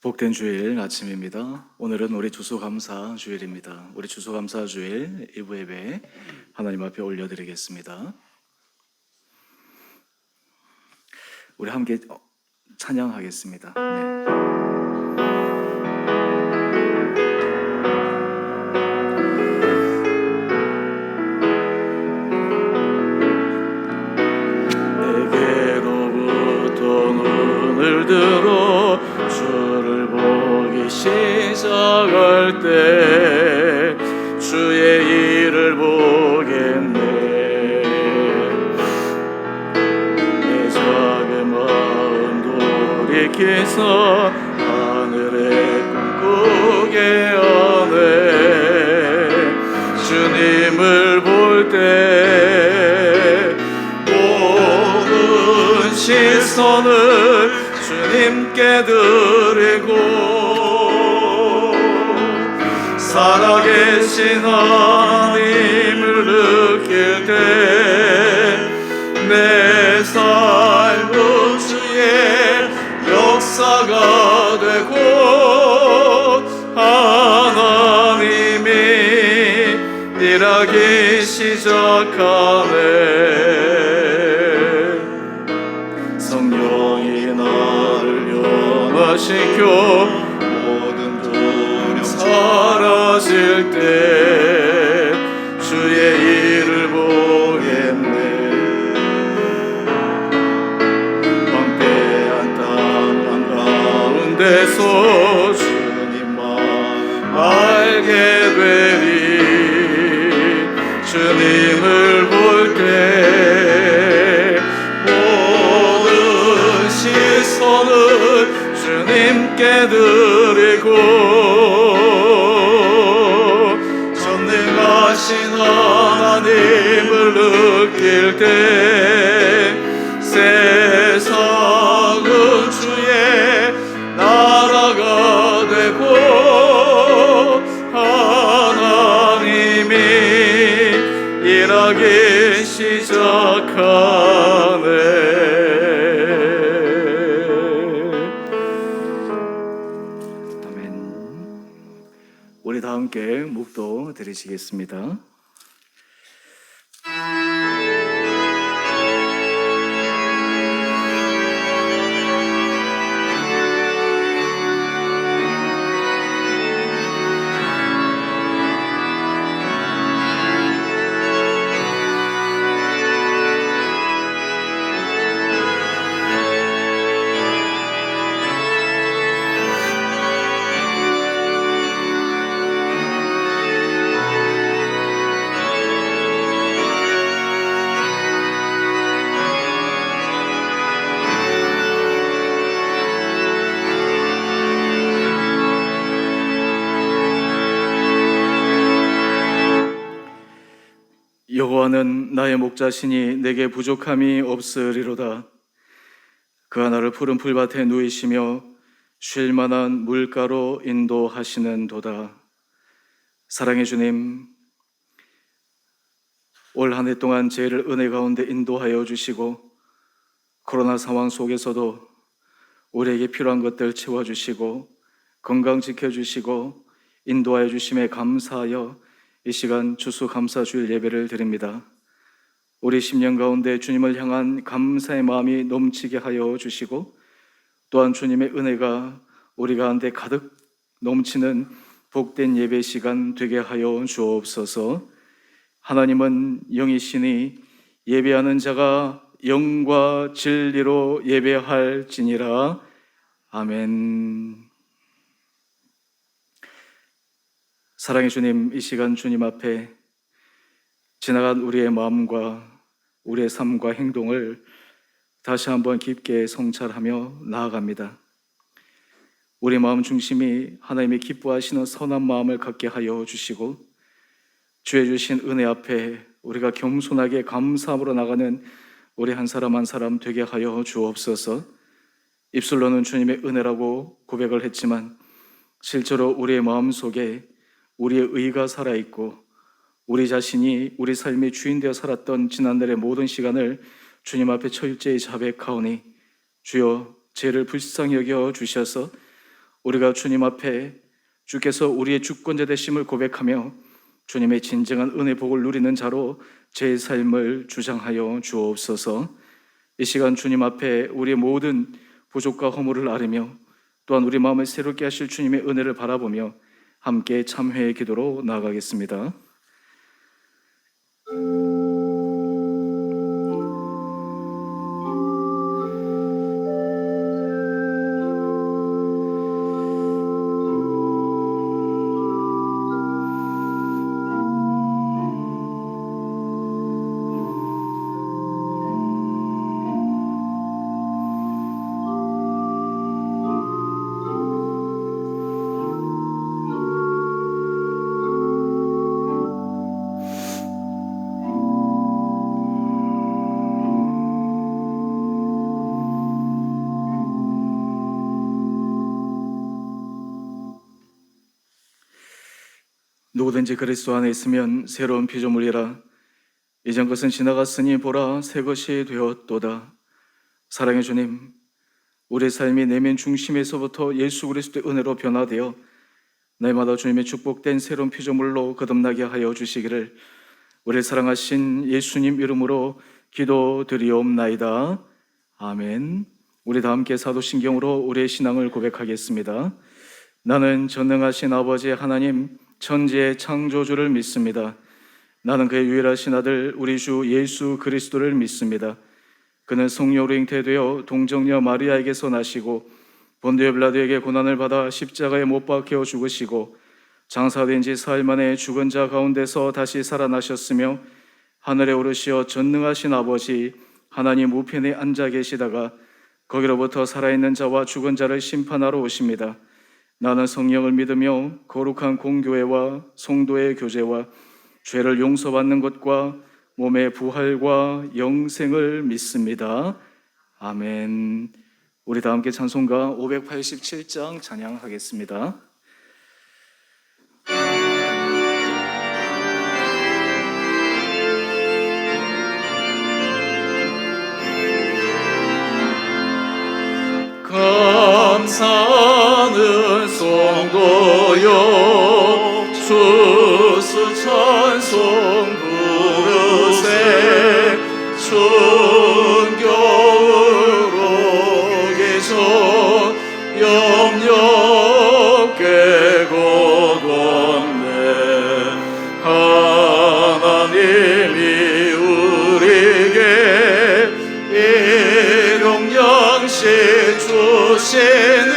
복된 주일 아침입니다. 오늘은 우리 추수감사 주일입니다. 우리 추수감사 주일 2부 예배 하나님 앞에 올려드리겠습니다. 우리 함께 찬양하겠습니다. 네. 내게로부터 눈을 들어 주를 보기 시작할 때 주의 일을 보겠네. 내 작은 마음 돌이켜서 하늘에 꿈꾸게 하네. 주님을 볼 때 모든 시선을 주님께 드리고 살아계신 하나님을 느낄 때 내 삶은 주의 역사가 되고 하나님이 일하기 시작하네. 성령이 나를 변화시켜 모든 두려움 사라질 때 주의 일을 보겠네. 광대한 땅 한가운데서 주님만 알게 되리. 주님을 볼 때 모든 시선을 주님께 드리고 전능하신 하나님을 느낄 때 세상은 주의 나라가 되고 하나님이 일하기 시작하네. 우리 다 함께 묵도 드리시겠습니다. 여호와는 나의 목자시니 내게 부족함이 없으리로다. 그가 나를 푸른 풀밭에 누이시며 쉴 만한 물가로 인도하시는 도다. 사랑의 주님, 올 한 해 동안 저희를 은혜 가운데 인도하여 주시고 코로나 상황 속에서도 우리에게 필요한 것들 채워주시고 건강 지켜주시고 인도하여 주심에 감사하여 이 시간 추수감사주일 예배를 드립니다. 우리 10년 가운데 주님을 향한 감사의 마음이 넘치게 하여 주시고 또한 주님의 은혜가 우리 가운데 가득 넘치는 복된 예배 시간 되게 하여 주옵소서. 하나님은 영이시니 예배하는 자가 영과 진리로 예배할지니라. 아멘. 사랑의 주님, 이 시간 주님 앞에 지나간 우리의 마음과 우리의 삶과 행동을 다시 한번 깊게 성찰하며 나아갑니다. 우리 마음 중심이 하나님이 기뻐하시는 선한 마음을 갖게 하여 주시고 주의 주신 은혜 앞에 우리가 겸손하게 감사함으로 나가는 우리 한 사람 한 사람 되게 하여 주옵소서. 입술로는 주님의 은혜라고 고백을 했지만 실제로 우리의 마음속에 우리의 의가 살아있고 우리 자신이 우리 삶의 주인 되어 살았던 지난날의 모든 시간을 주님 앞에 철저히 자백하오니 주여 죄를 불쌍히 여겨 주셔서 우리가 주님 앞에 주께서 우리의 주권자 되심을 고백하며 주님의 진정한 은혜 복을 누리는 자로 제 삶을 주장하여 주옵소서. 이 시간 주님 앞에 우리의 모든 부족과 허물을 아뢰며 또한 우리 마음을 새롭게 하실 주님의 은혜를 바라보며 함께 참회의 기도로 나아가겠습니다. 누구든지 그리스도 안에 있으면 새로운 피조물이라. 이전 것은 지나갔으니 보라 새 것이 되었도다. 사랑의 주님, 우리의 삶이 내면 중심에서부터 예수 그리스도의 은혜로 변화되어 날마다 주님의 축복된 새로운 피조물로 거듭나게 하여 주시기를 우리를 사랑하신 예수님 이름으로 기도드리옵나이다. 아멘. 우리 다 함께 사도신경으로 우리의 신앙을 고백하겠습니다. 나는 전능하신 아버지 하나님 천지의 창조주를 믿습니다. 나는 그의 유일하신 아들 우리 주 예수 그리스도를 믿습니다. 그는 성령으로 잉태되어 동정녀 마리아에게서 나시고 본디오 빌라도에게 고난을 받아 십자가에 못 박혀 죽으시고 장사된 지 사흘 만에 죽은 자 가운데서 다시 살아나셨으며 하늘에 오르시어 전능하신 아버지 하나님 우편에 앉아 계시다가 거기로부터 살아있는 자와 죽은 자를 심판하러 오십니다. 나는 성령을 믿으며 거룩한 공교회와 성도의 교제와 죄를 용서받는 것과 몸의 부활과 영생을 믿습니다. 아멘. 우리 다 함께 찬송가 587장 찬양하겠습니다. 감사는 성도여 주스 찬송 부르세 순교로 계셔 염려 깨고돈네 하나님이 우리에게 일용양식 주시니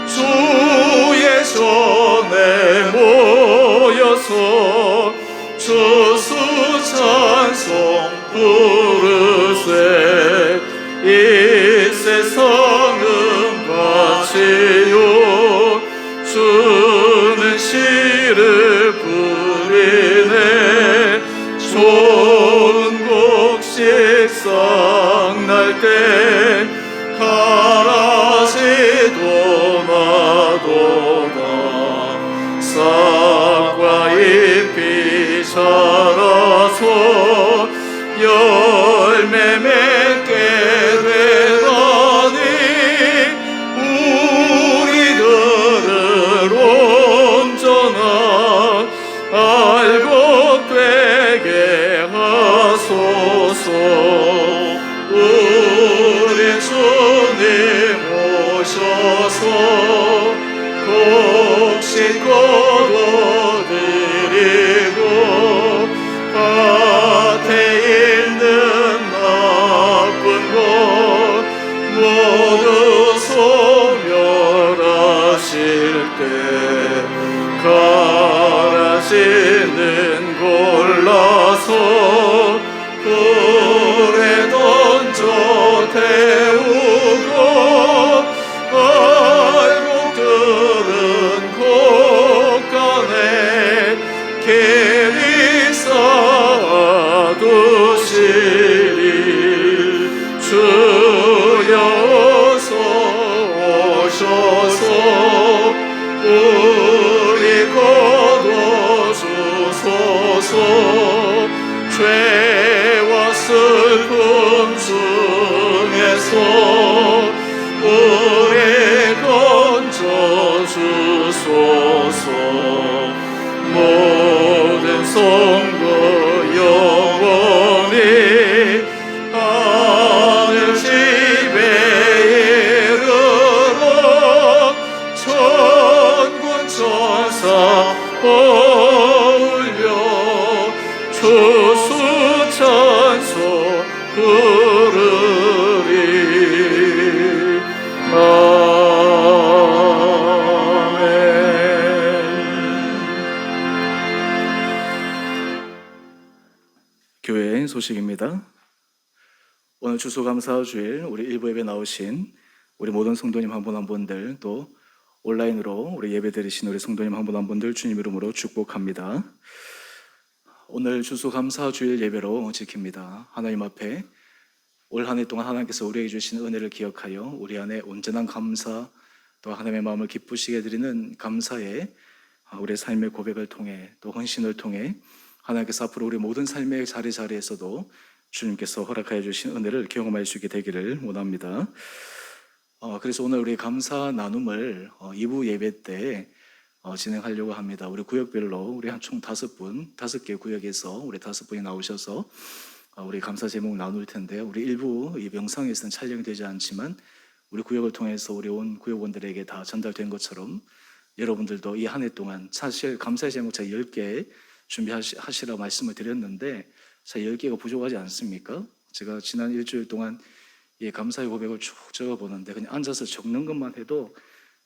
주의 손에 모여서 주수 찬송 부르세 이 세상은 가치요 주는 씨를 뿌리네 좋은 곡식 싹날 때 가라지도나도다 싹과 잎이 자라서 열매 맺게 되다니 우리들을 온전한 알고 되게 하소서. 우리 주님 오셔서 곡식 거둬드리고 밭에 있는 나쁜 것 모두 소멸하실 때 가라지는 골라서 불에 던져 태우고 알곡들은 곳간에 기도합니다. 오늘 추수감사주일 우리 일부 예배 나오신 우리 모든 성도님 한 분 한 분들, 또 온라인으로 우리 예배 드리신 우리 성도님 한 분 한 분들 주님 이름으로 축복합니다. 오늘 추수감사주일 예배로 지킵니다. 하나님 앞에 올 한 해 동안 하나님께서 우리에게 주신 은혜를 기억하여 우리 안에 온전한 감사, 또 하나님의 마음을 기쁘시게 드리는 감사의 우리의 삶의 고백을 통해, 또 헌신을 통해 하나님께서 앞으로 우리 모든 삶의 자리자리에서도 주님께서 허락하여 주신 은혜를 경험할 수 있게 되기를 원합니다. 그래서 오늘 우리 감사 나눔을 2부 예배 때 진행하려고 합니다. 우리 구역별로 우리 한 총 5분, 5개 구역에서 우리 5분이 나오셔서 우리 감사 제목 나눌 텐데요. 우리 일부 이 영상에서는 촬영이 되지 않지만 우리 구역을 통해서 우리 온 구역원들에게 다 전달된 것처럼 여러분들도 이 한 해 동안 사실 감사의 제목 제가 10개 준비하시라고 말씀을 드렸는데 자 10개가 부족하지 않습니까? 제가 지난 일주일 동안 이 감사의 고백을 쭉 적어보는데 그냥 앉아서 적는 것만 해도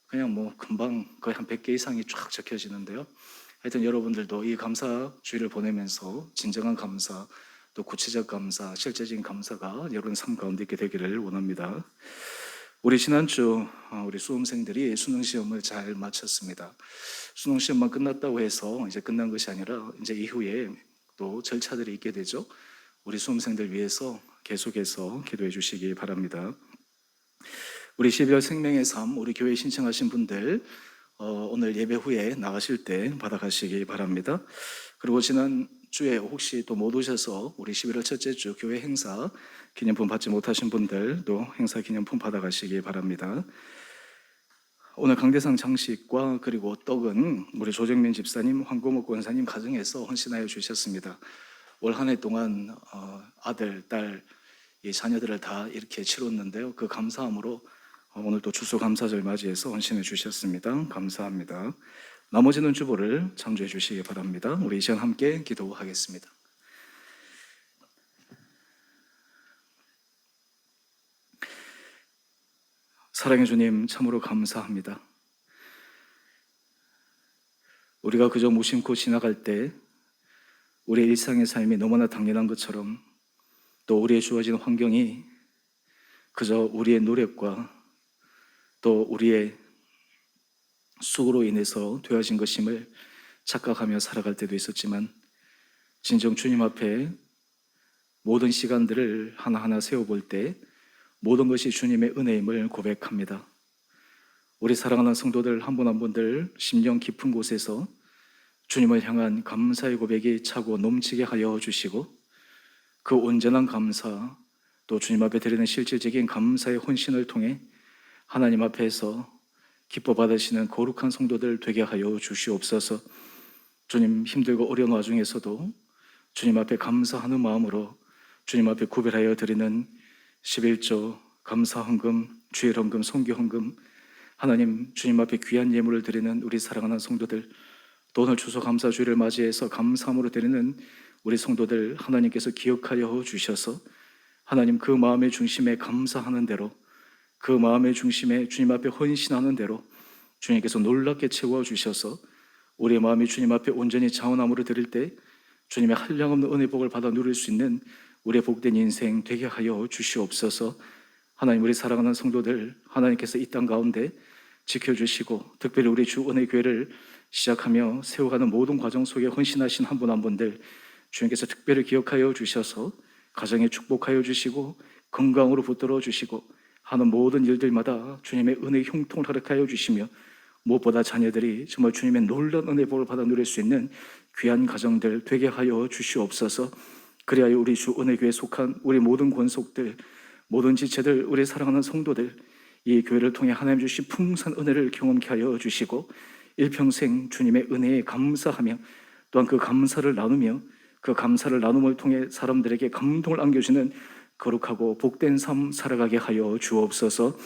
그냥 뭐 금방 거의 한 100개 이상이 쫙 적혀지는데요. 하여튼 여러분들도 이 감사 주일을 보내면서 진정한 감사, 또 구체적 감사, 실제적인 감사가 여러분 삶 가운데 있게 되기를 원합니다. 우리 지난주 우리 수험생들이 수능시험을 잘 마쳤습니다. 수능시험만 끝났다고 해서 이제 끝난 것이 아니라 이제 이후에 또 절차들이 있게 되죠. 우리 수험생들 위해서 계속해서 기도해 주시기 바랍니다. 우리 12월 생명의 삶, 우리 교회 신청하신 분들 오늘 예배 후에 나가실 때 받아가시기 바랍니다. 그리고 지난주에 혹시 또 못 오셔서 우리 11월 첫째 주 교회 행사 기념품 받지 못하신 분들도 행사 기념품 받아가시기 바랍니다. 오늘 강대상 장식과 그리고 떡은 우리 조정민 집사님, 황고목 권사님 가정에서 헌신하여 주셨습니다. 올 한 해 동안 아들, 딸, 이 자녀들을 다 이렇게 치렀는데요. 그 감사함으로 오늘 또 추수감사절 맞이해서 헌신해 주셨습니다. 감사합니다. 나머지는 주보를 참조해 주시기 바랍니다. 우리 이 시간 함께 기도하겠습니다. 사랑의 주님, 참으로 감사합니다. 우리가 그저 무심코 지나갈 때 우리의 일상의 삶이 너무나 당연한 것처럼 또 우리의 주어진 환경이 그저 우리의 노력과 또 우리의 수고로 인해서 되어진 것임을 착각하며 살아갈 때도 있었지만 진정 주님 앞에 모든 시간들을 하나하나 세워볼 때 모든 것이 주님의 은혜임을 고백합니다. 우리 사랑하는 성도들 한 분 한 분들 심령 깊은 곳에서 주님을 향한 감사의 고백이 차고 넘치게 하여 주시고 그 온전한 감사 또 주님 앞에 드리는 실질적인 감사의 헌신을 통해 하나님 앞에서 기뻐 받으시는 거룩한 성도들 되게 하여 주시옵소서. 주님 힘들고 어려운 와중에서도 주님 앞에 감사하는 마음으로 주님 앞에 구별하여 드리는 11조 감사헌금, 주일헌금, 성교헌금 하나님 주님 앞에 귀한 예물을 드리는 우리 사랑하는 성도들 또 오늘 추수감사주일을 맞이해서 감사함으로 드리는 우리 성도들 하나님께서 기억하여 주셔서 하나님 그 마음의 중심에 감사하는 대로 그 마음의 중심에 주님 앞에 헌신하는 대로 주님께서 놀랍게 채워주셔서 우리의 마음이 주님 앞에 온전히 자원함으로 드릴 때 주님의 한량없는 은혜 복을 받아 누릴 수 있는 우리의 복된 인생 되게 하여 주시옵소서. 하나님 우리 사랑하는 성도들 하나님께서 이 땅 가운데 지켜주시고 특별히 우리 주 은혜 교회를 시작하며 세워가는 모든 과정 속에 헌신하신 한 분 한 분들 주님께서 특별히 기억하여 주셔서 가정에 축복하여 주시고 건강으로 붙들어 주시고 하는 모든 일들마다 주님의 은혜 형통을 허락하여 주시며 무엇보다 자녀들이 정말 주님의 놀라운 은혜 복을 받아 누릴 수 있는 귀한 가정들 되게 하여 주시옵소서. 그리하여 우리 주 은혜교회에 속한 우리 모든 권속들 모든 지체들 우리 사랑하는 성도들 이 교회를 통해 하나님 주신 풍성한 은혜를 경험케 하여 주시고 일평생 주님의 은혜에 감사하며 또한 그 감사를 나누며 그 감사를 나눔을 통해 사람들에게 감동을 안겨주는 거룩하고 복된 삶 살아가게 하여 주옵소서.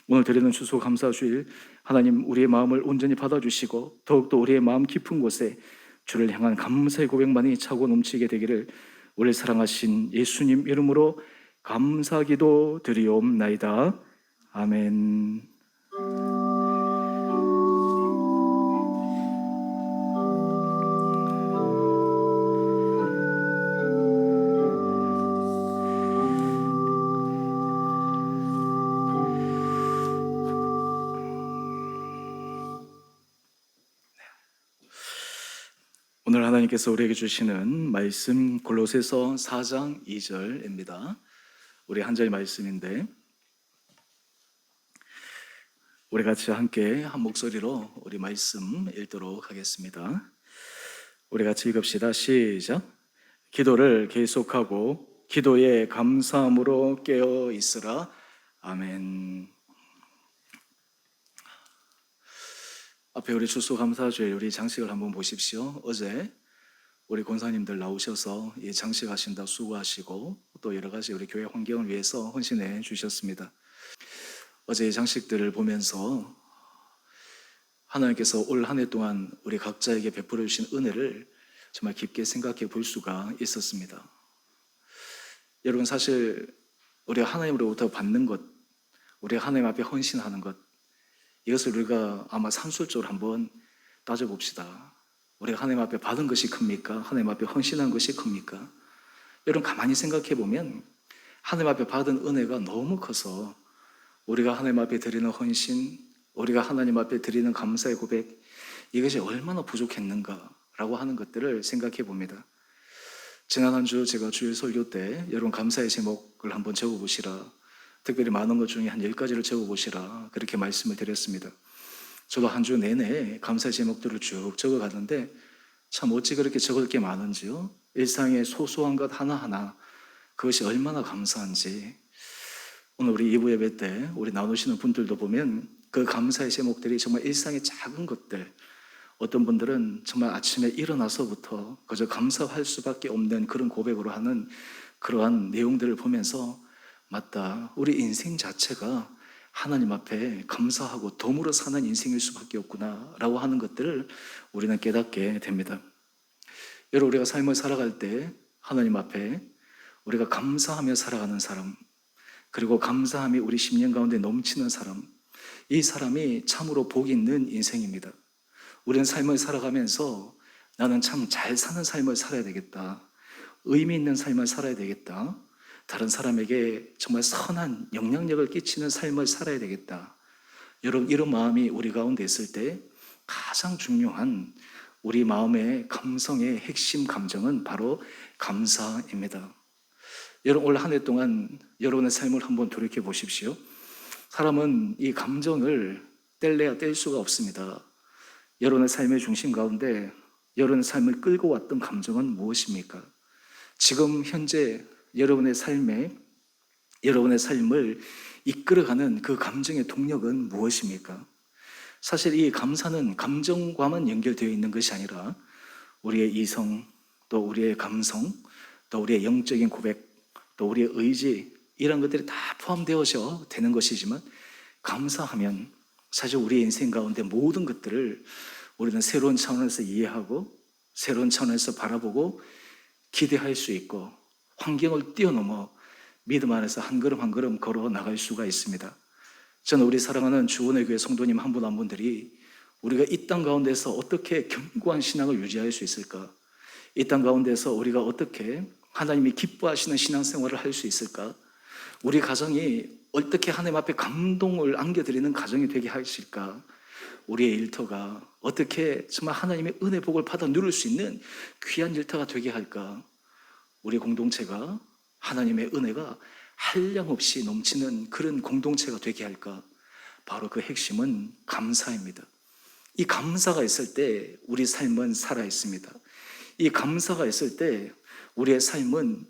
오늘 드리는 추수감사주일 하나님 우리의 마음을 온전히 받아주시고 더욱더 우리의 마음 깊은 곳에 주를 향한 감사의 고백만이 차고 넘치게 되기를 우리 사랑하신 예수님 이름으로 감사기도 드리옵나이다. 아멘. 오늘 하나님께서 우리에게 주시는 말씀 골로새서 4장 2절입니다. 우리 한 절 말씀인데 우리 같이 함께 한 목소리로 우리 말씀 읽도록 하겠습니다. 우리 같이 읽읍시다. 시작. 기도를 계속하고 기도에 감사함으로 깨어 있으라. 아멘. 앞에 우리 추수감사주일 우리 장식을 한번 보십시오. 어제 우리 권사님들 나오셔서 이 장식하신다 수고하시고 또 여러 가지 우리 교회 환경을 위해서 헌신해 주셨습니다. 어제 이 장식들을 보면서 하나님께서 올 한 해 동안 우리 각자에게 베풀어 주신 은혜를 정말 깊게 생각해 볼 수가 있었습니다. 여러분, 사실 우리가 하나님으로부터 받는 것, 우리가 하나님 앞에 헌신하는 것, 이것을 우리가 아마 산술적으로 한번 따져봅시다. 우리가 하나님 앞에 받은 것이 큽니까? 하나님 앞에 헌신한 것이 큽니까? 여러분, 가만히 생각해 보면 하나님 앞에 받은 은혜가 너무 커서 우리가 하나님 앞에 드리는 헌신, 우리가 하나님 앞에 드리는 감사의 고백, 이것이 얼마나 부족했는가라고 하는 것들을 생각해 봅니다. 지난 한 주 제가 주일 설교 때 여러분 감사의 제목을 한번 적어보시라, 특별히 많은 것 중에 한 10가지를 적어보시라 그렇게 말씀을 드렸습니다. 저도 한 주 내내 감사의 제목들을 쭉 적어갔는데 참 어찌 그렇게 적을 게 많은지요. 일상의 소소한 것 하나하나 그것이 얼마나 감사한지. 오늘 우리 2부 예배 때 우리 나누시는 분들도 보면 그 감사의 제목들이 정말 일상의 작은 것들, 어떤 분들은 정말 아침에 일어나서부터 그저 감사할 수밖에 없는 그런 고백으로 하는 그러한 내용들을 보면서 맞다, 우리 인생 자체가 하나님 앞에 감사하고 덤으로 사는 인생일 수밖에 없구나 라고 하는 것들을 우리는 깨닫게 됩니다. 여러분, 우리가 삶을 살아갈 때 하나님 앞에 우리가 감사하며 살아가는 사람, 그리고 감사함이 우리 심령 가운데 넘치는 사람, 이 사람이 참으로 복 있는 인생입니다. 우리는 삶을 살아가면서 나는 참 잘 사는 삶을 살아야 되겠다, 의미 있는 삶을 살아야 되겠다, 다른 사람에게 정말 선한 영향력을 끼치는 삶을 살아야 되겠다. 여러분, 이런 마음이 우리 가운데 있을 때 가장 중요한 우리 마음의 감성의 핵심 감정은 바로 감사입니다. 여러분, 올 한 해 동안 여러분의 삶을 한번 돌이켜 보십시오. 사람은 이 감정을 뗄래야 뗄 수가 없습니다. 여러분의 삶의 중심 가운데 여러분의 삶을 끌고 왔던 감정은 무엇입니까? 지금 현재 여러분의 삶을 이끌어가는 그 감정의 동력은 무엇입니까? 사실 이 감사는 감정과만 연결되어 있는 것이 아니라 우리의 이성, 또 우리의 감성, 또 우리의 영적인 고백, 또 우리의 의지, 이런 것들이 다 포함되어져 되는 것이지만, 감사하면 사실 우리의 인생 가운데 모든 것들을 우리는 새로운 차원에서 이해하고 새로운 차원에서 바라보고 기대할 수 있고 환경을 뛰어넘어 믿음 안에서 한 걸음 한 걸음 걸어 나갈 수가 있습니다. 저는 우리 사랑하는 주원의 교회 성도님 한 분 한 분들이 우리가 이 땅 가운데서 어떻게 견고한 신앙을 유지할 수 있을까? 이 땅 가운데서 우리가 어떻게 하나님이 기뻐하시는 신앙생활을 할 수 있을까? 우리 가정이 어떻게 하나님 앞에 감동을 안겨드리는 가정이 되게 하실까? 우리의 일터가 어떻게 정말 하나님의 은혜 복을 받아 누릴 수 있는 귀한 일터가 되게 할까? 우리 공동체가 하나님의 은혜가 한량없이 넘치는 그런 공동체가 되게 할까? 바로 그 핵심은 감사입니다. 이 감사가 있을 때 우리 삶은 살아 있습니다. 이 감사가 있을 때 우리의 삶은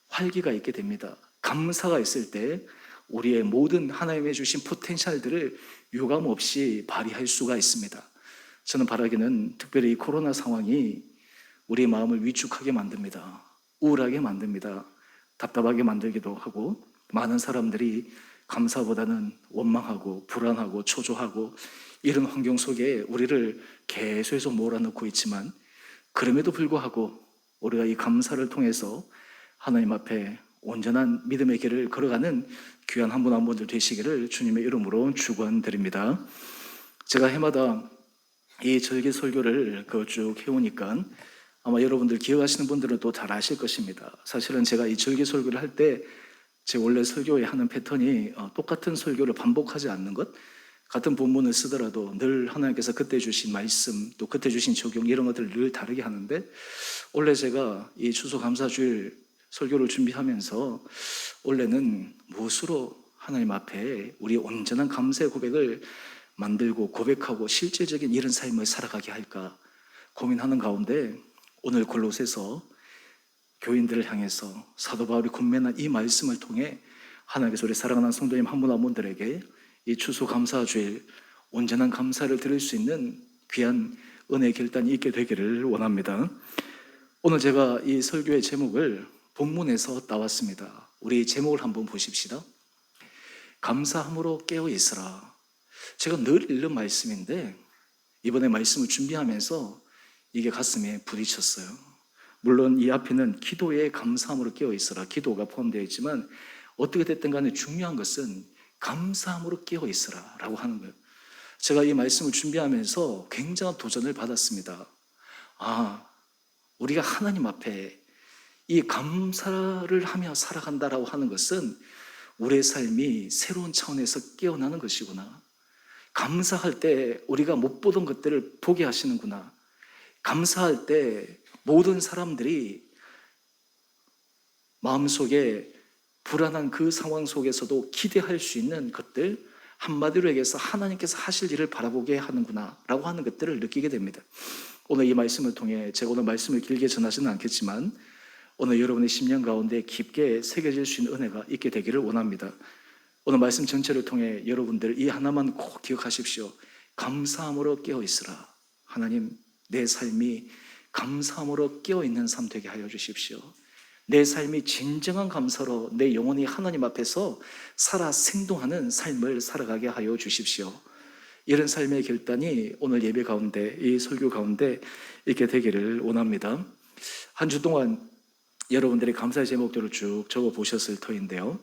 활기가 있게 됩니다. 감사가 있을 때 우리의 모든 하나님의 주신 포텐셜들을 유감없이 발휘할 수가 있습니다. 저는 바라기는 특별히 이 코로나 상황이 우리의 마음을 위축하게 만듭니다. 우울하게 만듭니다. 답답하게 만들기도 하고, 많은 사람들이 감사보다는 원망하고 불안하고 초조하고 이런 환경 속에 우리를 계속해서 몰아넣고 있지만, 그럼에도 불구하고 우리가 이 감사를 통해서 하나님 앞에 온전한 믿음의 길을 걸어가는 귀한 한 분 한 분들 되시기를 주님의 이름으로 축원드립니다. 제가 해마다 이 절기 설교를 쭉 해오니까 아마 여러분들 기억하시는 분들은 또 잘 아실 것입니다. 사실은 제가 이 절기 설교를 할 때 제 원래 설교에 하는 패턴이 똑같은 설교를 반복하지 않는 것, 같은 본문을 쓰더라도 늘 하나님께서 그때 주신 말씀, 또 그때 주신 적용, 이런 것들을 늘 다르게 하는데, 원래 제가 이 추수감사주일 설교를 준비하면서 원래는 무엇으로 하나님 앞에 우리 온전한 감사의 고백을 만들고 고백하고 실질적인 이런 삶을 살아가게 할까 고민하는 가운데, 오늘 골로새서 교인들을 향해서 사도 바울이 권면한 이 말씀을 통해 하나님께서 우리 사랑하는 성도님 한 분 한 분들에게 이 추수감사주일 온전한 감사를 드릴 수 있는 귀한 은혜의 결단이 있게 되기를 원합니다. 오늘 제가 이 설교의 제목을 본문에서 따왔습니다. 우리 제목을 한번 보십시다. 감사함으로 깨어 있으라. 제가 늘 읽는 말씀인데 이번에 말씀을 준비하면서 이게 가슴에 부딪혔어요. 물론 이 앞에는 기도에 감사함으로 깨어 있으라, 기도가 포함되어 있지만 어떻게 됐든 간에 중요한 것은 감사함으로 깨어 있으라 라고 하는 거예요. 제가 이 말씀을 준비하면서 굉장한 도전을 받았습니다. 우리가 하나님 앞에 이 감사를 하며 살아간다라고 하는 것은 우리의 삶이 새로운 차원에서 깨어나는 것이구나. 감사할 때 우리가 못 보던 것들을 보게 하시는구나. 감사할 때 모든 사람들이 마음속에 불안한 그 상황 속에서도 기대할 수 있는 것들, 한마디로 얘기해서 하나님께서 하실 일을 바라보게 하는구나 라고 하는 것들을 느끼게 됩니다. 오늘 이 말씀을 통해 제가 오늘 말씀을 길게 전하지는 않겠지만 오늘 여러분의 심령 가운데 깊게 새겨질 수 있는 은혜가 있게 되기를 원합니다. 오늘 말씀 전체를 통해 여러분들 이 하나만 꼭 기억하십시오. 감사함으로 깨어 있으라. 하나님, 내 삶이 감사함으로 깨어 있는 삶 되게 하여 주십시오. 내 삶이 진정한 감사로 내 영혼이 하나님 앞에서 살아 생동하는 삶을 살아가게 하여 주십시오. 이런 삶의 결단이 오늘 예배 가운데, 이 설교 가운데 있게 되기를 원합니다. 한 주 동안 여러분들이 감사의 제목들을 쭉 적어 보셨을 터인데요,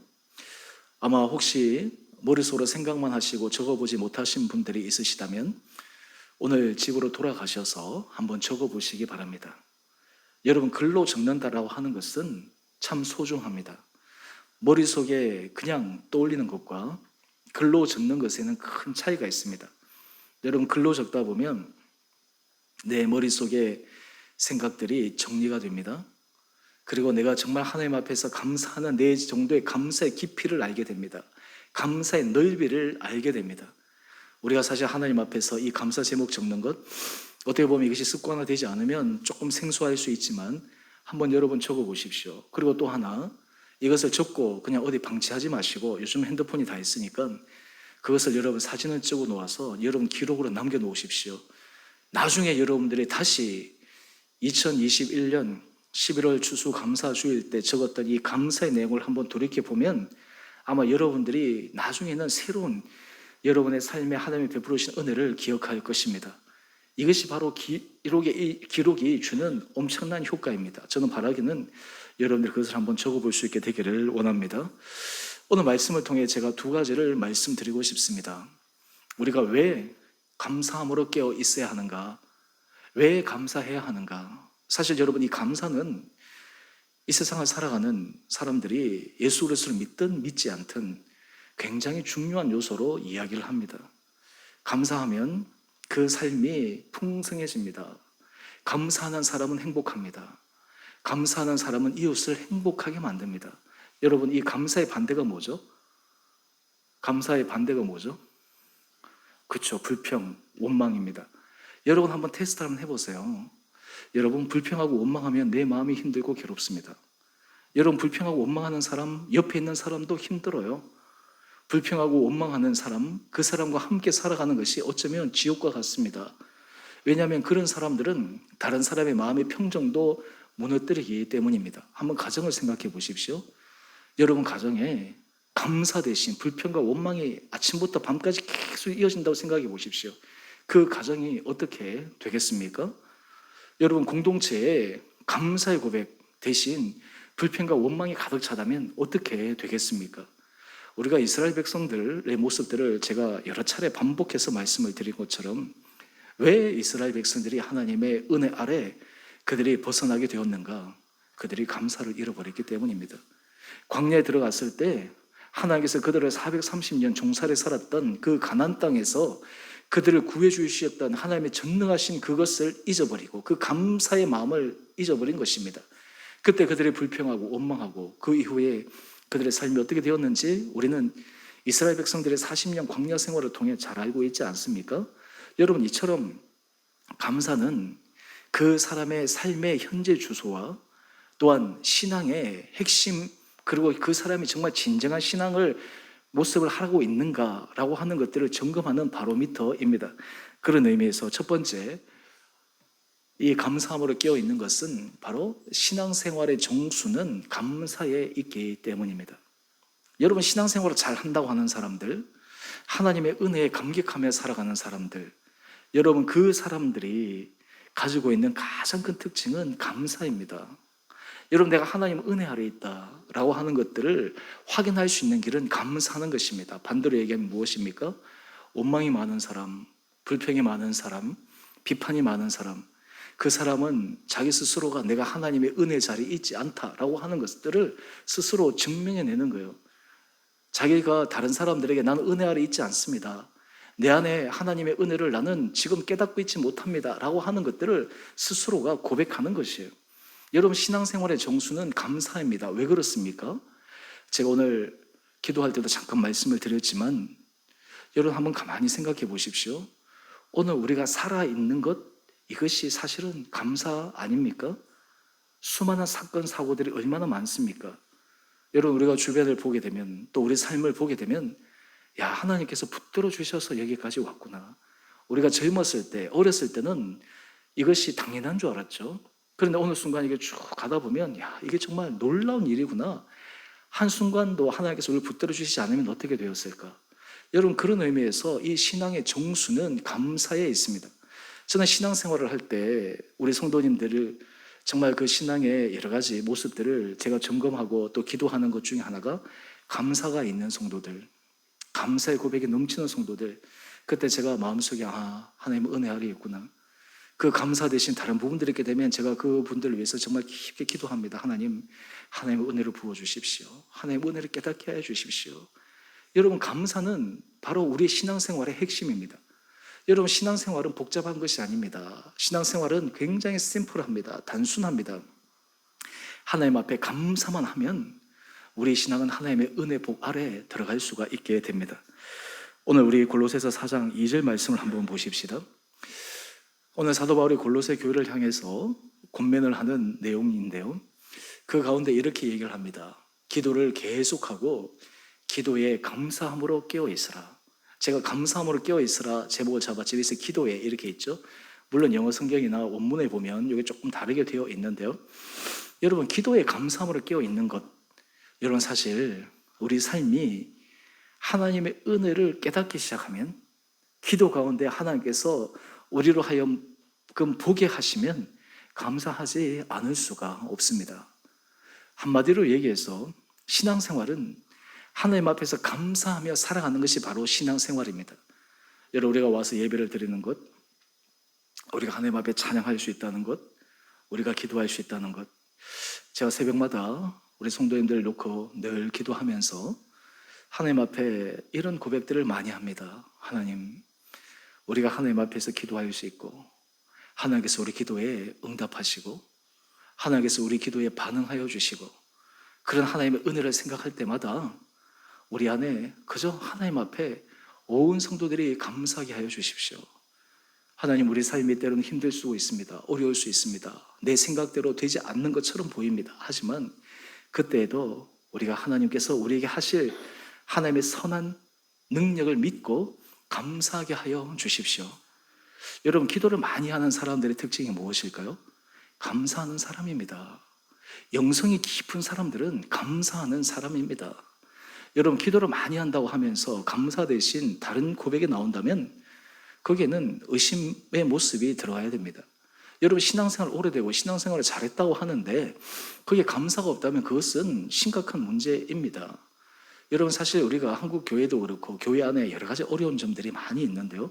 아마 혹시 머릿속으로 생각만 하시고 적어보지 못하신 분들이 있으시다면 오늘 집으로 돌아가셔서 한번 적어보시기 바랍니다. 여러분, 글로 적는다라고 하는 것은 참 소중합니다. 머릿속에 그냥 떠올리는 것과 글로 적는 것에는 큰 차이가 있습니다. 여러분, 글로 적다 보면 내 머릿속에 생각들이 정리가 됩니다. 그리고 내가 정말 하나님 앞에서 감사하는 내 정도의 감사의 깊이를 알게 됩니다. 감사의 넓이를 알게 됩니다. 우리가 사실 하나님 앞에서 이 감사 제목 적는 것, 어떻게 보면 이것이 습관화되지 않으면 조금 생소할 수 있지만 한번 여러분 적어보십시오. 그리고 또 하나, 이것을 적고 그냥 어디 방치하지 마시고, 요즘 핸드폰이 다 있으니까 그것을 여러분 사진을 찍어 놓아서 여러분 기록으로 남겨 놓으십시오. 나중에 여러분들이 다시 2021년 11월 추수감사주일 때 적었던 이 감사의 내용을 한번 돌이켜보면 아마 여러분들이 나중에는 새로운 여러분의 삶에 하나님이 베풀으신 은혜를 기억할 것입니다. 이것이 바로 기록이 주는 엄청난 효과입니다. 저는 바라기는 여러분들 그것을 한번 적어볼 수 있게 되기를 원합니다. 오늘 말씀을 통해 제가 두 가지를 말씀드리고 싶습니다. 우리가 왜 감사함으로 깨어 있어야 하는가? 왜 감사해야 하는가? 사실 여러분, 이 감사는 이 세상을 살아가는 사람들이 예수 그리스도를 믿든 믿지 않든 굉장히 중요한 요소로 이야기를 합니다. 감사하면 그 삶이 풍성해집니다. 감사하는 사람은 행복합니다. 감사하는 사람은 이웃을 행복하게 만듭니다. 여러분, 이 감사의 반대가 뭐죠? 감사의 반대가 뭐죠? 그렇죠, 불평, 원망입니다. 여러분 한번 테스트 한번 해보세요. 여러분, 불평하고 원망하면 내 마음이 힘들고 괴롭습니다. 여러분, 불평하고 원망하는 사람, 옆에 있는 사람도 힘들어요. 불평하고 원망하는 사람, 그 사람과 함께 살아가는 것이 어쩌면 지옥과 같습니다. 왜냐하면 그런 사람들은 다른 사람의 마음의 평정도 무너뜨리기 때문입니다. 한번 가정을 생각해 보십시오. 여러분 가정에 감사 대신 불평과 원망이 아침부터 밤까지 계속 이어진다고 생각해 보십시오. 그 가정이 어떻게 되겠습니까? 여러분, 공동체에 감사의 고백 대신 불평과 원망이 가득 차다면 어떻게 되겠습니까? 우리가 이스라엘 백성들의 모습들을 제가 여러 차례 반복해서 말씀을 드린 것처럼 왜 이스라엘 백성들이 하나님의 은혜 아래 그들이 벗어나게 되었는가? 그들이 감사를 잃어버렸기 때문입니다. 광야에 들어갔을 때 하나님께서 그들을 430년 종살이 살았던 그 가나안 땅에서 그들을 구해 주셨던 하나님의 전능하신 그것을 잊어버리고 그 감사의 마음을 잊어버린 것입니다. 그때 그들이 불평하고 원망하고 그 이후에 그들의 삶이 어떻게 되었는지 우리는 이스라엘 백성들의 40년 광야 생활을 통해 잘 알고 있지 않습니까? 여러분, 이처럼 감사는 그 사람의 삶의 현재 주소와 또한 신앙의 핵심, 그리고 그 사람이 정말 진정한 신앙을 모습을 하고 있는가라고 하는 것들을 점검하는 바로미터입니다. 그런 의미에서 첫 번째, 이 감사함으로 깨어 있는 것은 바로 신앙생활의 정수는 감사에 있기 때문입니다. 여러분, 신앙생활을 잘 한다고 하는 사람들, 하나님의 은혜에 감격하며 살아가는 사람들, 여러분, 그 사람들이 가지고 있는 가장 큰 특징은 감사입니다. 여러분, 내가 하나님 은혜 아래 있다라고 하는 것들을 확인할 수 있는 길은 감사하는 것입니다. 반대로 얘기하면 무엇입니까? 원망이 많은 사람, 불평이 많은 사람, 비판이 많은 사람, 그 사람은 자기 스스로가 내가 하나님의 은혜 자리에 있지 않다라고 하는 것들을 스스로 증명해내는 거예요. 자기가 다른 사람들에게 나는 은혜 아래 있지 않습니다, 내 안에 하나님의 은혜를 나는 지금 깨닫고 있지 못합니다 라고 하는 것들을 스스로가 고백하는 것이에요. 여러분, 신앙생활의 정수는 감사입니다. 왜 그렇습니까? 제가 오늘 기도할 때도 잠깐 말씀을 드렸지만 여러분, 한번 가만히 생각해 보십시오. 오늘 우리가 살아있는 것, 이것이 사실은 감사 아닙니까? 수많은 사건, 사고들이 얼마나 많습니까? 여러분, 우리가 주변을 보게 되면, 또 우리 삶을 보게 되면, 야, 하나님께서 붙들어 주셔서 여기까지 왔구나. 우리가 젊었을 때, 어렸을 때는 이것이 당연한 줄 알았죠. 그런데 어느 순간 이게 쭉 가다 보면, 야, 이게 정말 놀라운 일이구나. 한순간도 하나님께서 우리를 붙들어 주시지 않으면 어떻게 되었을까? 여러분, 그런 의미에서 이 신앙의 정수는 감사에 있습니다. 저는 신앙생활을 할 때 우리 성도님들을 정말 그 신앙의 여러 가지 모습들을 제가 점검하고 또 기도하는 것 중에 하나가 감사가 있는 성도들, 감사의 고백이 넘치는 성도들, 그때 제가 마음속에 하나님의 은혜 아래 있구나. 그 감사 대신 다른 부분들이 있게 되면 제가 그 분들을 위해서 정말 깊게 기도합니다. 하나님, 하나님의 은혜를 부어주십시오. 하나님의 은혜를 깨닫게 해 주십시오. 여러분, 감사는 바로 우리의 신앙생활의 핵심입니다. 여러분, 신앙생활은 복잡한 것이 아닙니다. 신앙생활은 굉장히 심플합니다. 단순합니다. 하나님 앞에 감사만 하면 우리 신앙은 하나님의 은혜 복 아래에 들어갈 수가 있게 됩니다. 오늘 우리 골로새서 4장 2절 말씀을 한번 보십시다. 오늘 사도 바울이 골로새 교회를 향해서 권면을 하는 내용인데요, 그 가운데 이렇게 얘기를 합니다. 기도를 계속하고 기도에 감사함으로 깨어 있으라. 제가 감사함으로 깨어 있으라 제목을 잡았지, 그래서 기도에 이렇게 있죠. 물론 영어 성경이나 원문에 보면 이게 조금 다르게 되어 있는데요, 여러분, 기도에 감사함으로 깨어 있는 것, 여러분, 사실 우리 삶이 하나님의 은혜를 깨닫기 시작하면, 기도 가운데 하나님께서 우리로 하여금 보게 하시면 감사하지 않을 수가 없습니다. 한마디로 얘기해서 신앙생활은 하나님 앞에서 감사하며 살아가는 것이 바로 신앙생활입니다. 여러분, 우리가 와서 예배를 드리는 것, 우리가 하나님 앞에 찬양할 수 있다는 것, 우리가 기도할 수 있다는 것, 제가 새벽마다 우리 성도님들을 놓고 늘 기도하면서 하나님 앞에 이런 고백들을 많이 합니다. 하나님, 우리가 하나님 앞에서 기도할 수 있고 하나님께서 우리 기도에 응답하시고 하나님께서 우리 기도에 반응하여 주시고, 그런 하나님의 은혜를 생각할 때마다 우리 안에 그저 하나님 앞에 온 성도들이 감사하게 하여 주십시오. 하나님, 우리 삶이 때로는 힘들 수 있습니다. 어려울 수 있습니다. 내 생각대로 되지 않는 것처럼 보입니다. 하지만 그때에도 우리가 하나님께서 우리에게 하실 하나님의 선한 능력을 믿고 감사하게 하여 주십시오. 여러분, 기도를 많이 하는 사람들의 특징이 무엇일까요? 감사하는 사람입니다. 영성이 깊은 사람들은 감사하는 사람입니다. 여러분, 기도를 많이 한다고 하면서 감사 대신 다른 고백이 나온다면 거기에는 의심의 모습이 들어와야 됩니다. 여러분, 신앙생활 오래되고 신앙생활을 잘했다고 하는데 거기에 감사가 없다면 그것은 심각한 문제입니다. 여러분, 사실 우리가 한국 교회도 그렇고 교회 안에 여러 가지 어려운 점들이 많이 있는데요,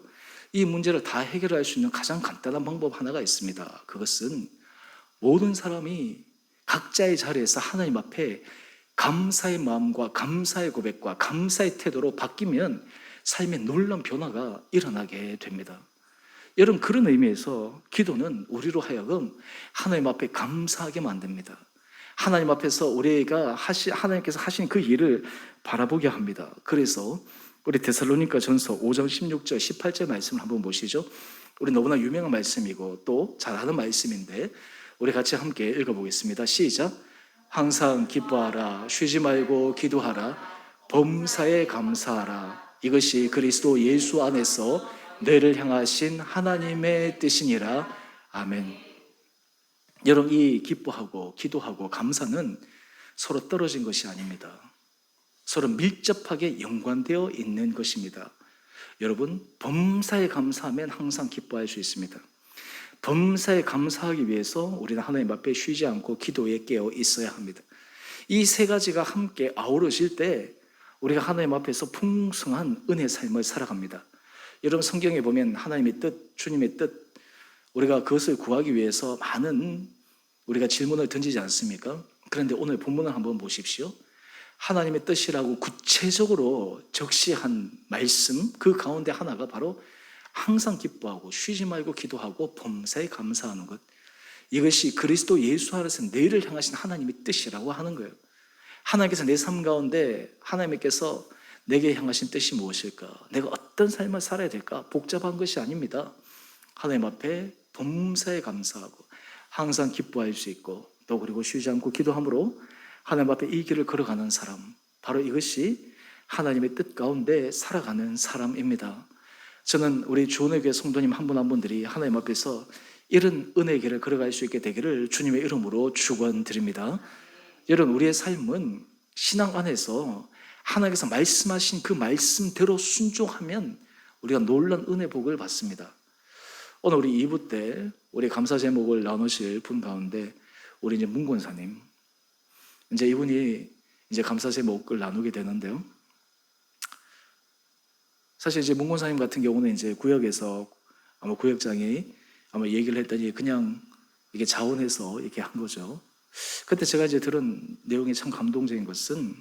이 문제를 다 해결할 수 있는 가장 간단한 방법 하나가 있습니다. 그것은 모든 사람이 각자의 자리에서 하나님 앞에 감사의 마음과 감사의 고백과 감사의 태도로 바뀌면 삶의 놀라운 변화가 일어나게 됩니다. 여러분, 그런 의미에서 기도는 우리로 하여금 하나님 앞에 감사하게 만듭니다. 하나님 앞에서 하나님께서 하신 그 일을 바라보게 합니다. 그래서 우리 데살로니가 전서 5장 16절 18절 말씀을 한번 보시죠. 우리 너무나 유명한 말씀이고 또 잘 아는 말씀인데 우리 같이 함께 읽어보겠습니다. 시작. 항상 기뻐하라, 쉬지 말고 기도하라, 범사에 감사하라. 이것이 그리스도 예수 안에서 너희를 향하신 하나님의 뜻이니라. 아멘. 여러분, 이 기뻐하고 기도하고 감사는 서로 떨어진 것이 아닙니다. 서로 밀접하게 연관되어 있는 것입니다. 여러분, 범사에 감사하면 항상 기뻐할 수 있습니다. 범사에 감사하기 위해서 우리는 하나님 앞에 쉬지 않고 기도에 깨어 있어야 합니다. 이 세 가지가 함께 아우러질 때 우리가 하나님 앞에서 풍성한 은혜의 삶을 살아갑니다. 여러분, 성경에 보면 하나님의 뜻, 주님의 뜻, 우리가 그것을 구하기 위해서 많은 우리가 질문을 던지지 않습니까? 그런데 오늘 본문을 한번 보십시오. 하나님의 뜻이라고 구체적으로 적시한 말씀, 그 가운데 하나가 바로 항상 기뻐하고 쉬지 말고 기도하고 범사에 감사하는 것. 이것이 그리스도 예수 안에서 너희를 향하신 하나님의 뜻이라고 하는 거예요. 하나님께서 내 삶 가운데 하나님께서 내게 향하신 뜻이 무엇일까? 내가 어떤 삶을 살아야 될까? 복잡한 것이 아닙니다. 하나님 앞에 범사에 감사하고 항상 기뻐할 수 있고 또 그리고 쉬지 않고 기도함으로 하나님 앞에 이 길을 걸어가는 사람, 바로 이것이 하나님의 뜻 가운데 살아가는 사람입니다. 저는 우리 주원의 교회 성도님 한 분 한 분들이 하나님 앞에서 이런 은혜의 길을 걸어갈 수 있게 되기를 주님의 이름으로 축원드립니다. 여러분, 우리의 삶은 신앙 안에서 하나님께서 말씀하신 그 말씀대로 순종하면 우리가 놀라운 은혜 복을 받습니다. 오늘 우리 2부 때 우리 감사 제목을 나누실 분 가운데 우리 이제 문권사님, 이제 이분이 이제 감사 제목을 나누게 되는데요. 사실 이제 문권사님 같은 경우는 이제 구역에서 아마 구역장이 아마 얘기를 했더니 그냥 이게 자원해서 이렇게 한 거죠. 그때 제가 이제 들은 내용이 참 감동적인 것은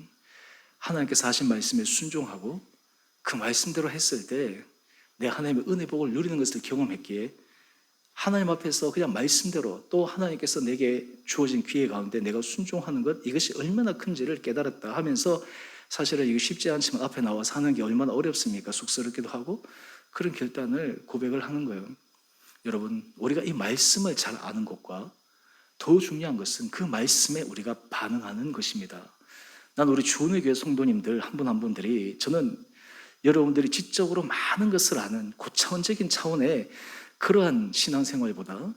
하나님께서 하신 말씀에 순종하고 그 말씀대로 했을 때 내 하나님의 은혜 복을 누리는 것을 경험했기에 하나님 앞에서 그냥 말씀대로 또 하나님께서 내게 주어진 기회 가운데 내가 순종하는 것, 이것이 얼마나 큰지를 깨달았다 하면서 사실은 이게 쉽지 않지만 앞에 나와 사는 게 얼마나 어렵습니까? 쑥스럽기도 하고 그런 결단을 고백을 하는 거예요. 여러분, 우리가 이 말씀을 잘 아는 것과 더 중요한 것은 그 말씀에 우리가 반응하는 것입니다. 난 우리 주은의 교회 성도님들 한 분 한 분들이, 저는 여러분들이 지적으로 많은 것을 아는 고차원적인 차원의 그러한 신앙생활보다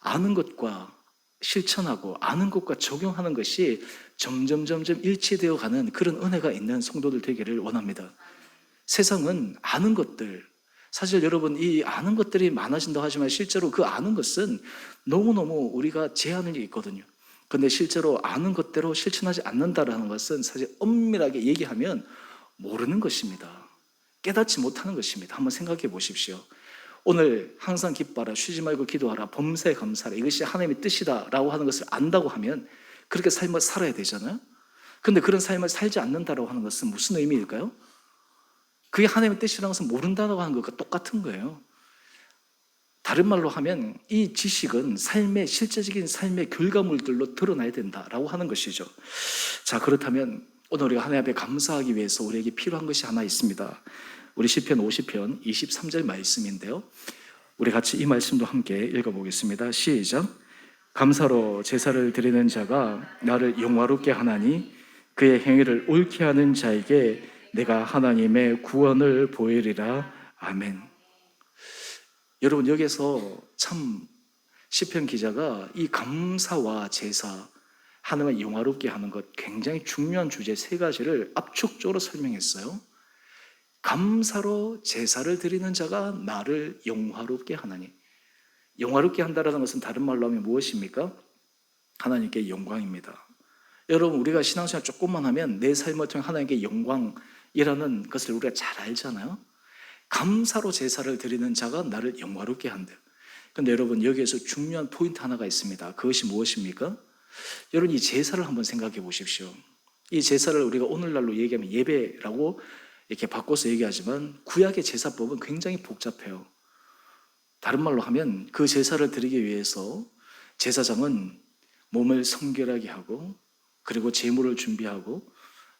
아는 것과 실천하고 아는 것과 적용하는 것이 점점 일치되어 가는 그런 은혜가 있는 성도들 되기를 원합니다. 세상은 아는 것들, 사실 여러분 이 아는 것들이 많아진다고 하지만 실제로 그 아는 것은 너무너무 우리가 제한이 있거든요. 그런데 실제로 아는 것대로 실천하지 않는다라는 것은 사실 엄밀하게 얘기하면 모르는 것입니다. 깨닫지 못하는 것입니다. 한번 생각해 보십시오. 오늘 항상 기뻐하라, 쉬지 말고 기도하라, 범사에 감사하라, 이것이 하나님의 뜻이다라고 하는 것을 안다고 하면 그렇게 삶을 살아야 되잖아요. 그런데 그런 삶을 살지 않는다라고 하는 것은 무슨 의미일까요? 그게 하나님의 뜻이라는 것은 모른다고 하는 것과 똑같은 거예요. 다른 말로 하면 이 지식은 삶의 실제적인 삶의 결과물들로 드러나야 된다라고 하는 것이죠. 자, 그렇다면 오늘 우리가 하나님 앞에 감사하기 위해서 우리에게 필요한 것이 하나 있습니다. 우리 시편 50편 23절 말씀인데요. 우리 같이 이 말씀도 함께 읽어보겠습니다. 시작. 감사로 제사를 드리는 자가 나를 영화롭게 하나니 그의 행위를 옳게 하는 자에게 내가 하나님의 구원을 보이리라. 아멘. 여러분, 여기서 참 시편 기자가 이 감사와 제사, 하나님을 영화롭게 하는 것, 굉장히 중요한 주제 세 가지를 압축적으로 설명했어요. 감사로 제사를 드리는 자가 나를 영화롭게 하나니, 영화롭게 한다는 것은 다른 말로 하면 무엇입니까? 하나님께 영광입니다. 여러분, 우리가 신앙생활 조금만 하면 내 삶을 통해 하나님께 영광이라는 것을 우리가 잘 알잖아요. 감사로 제사를 드리는 자가 나를 영화롭게 한대요. 그런데 여러분, 여기에서 중요한 포인트 하나가 있습니다. 그것이 무엇입니까? 여러분, 이 제사를 한번 생각해 보십시오. 이 제사를 우리가 오늘날로 얘기하면 예배라고 이렇게 바꿔서 얘기하지만 구약의 제사법은 굉장히 복잡해요. 다른 말로 하면 그 제사를 드리기 위해서 제사장은 몸을 성결하게 하고 그리고 제물을 준비하고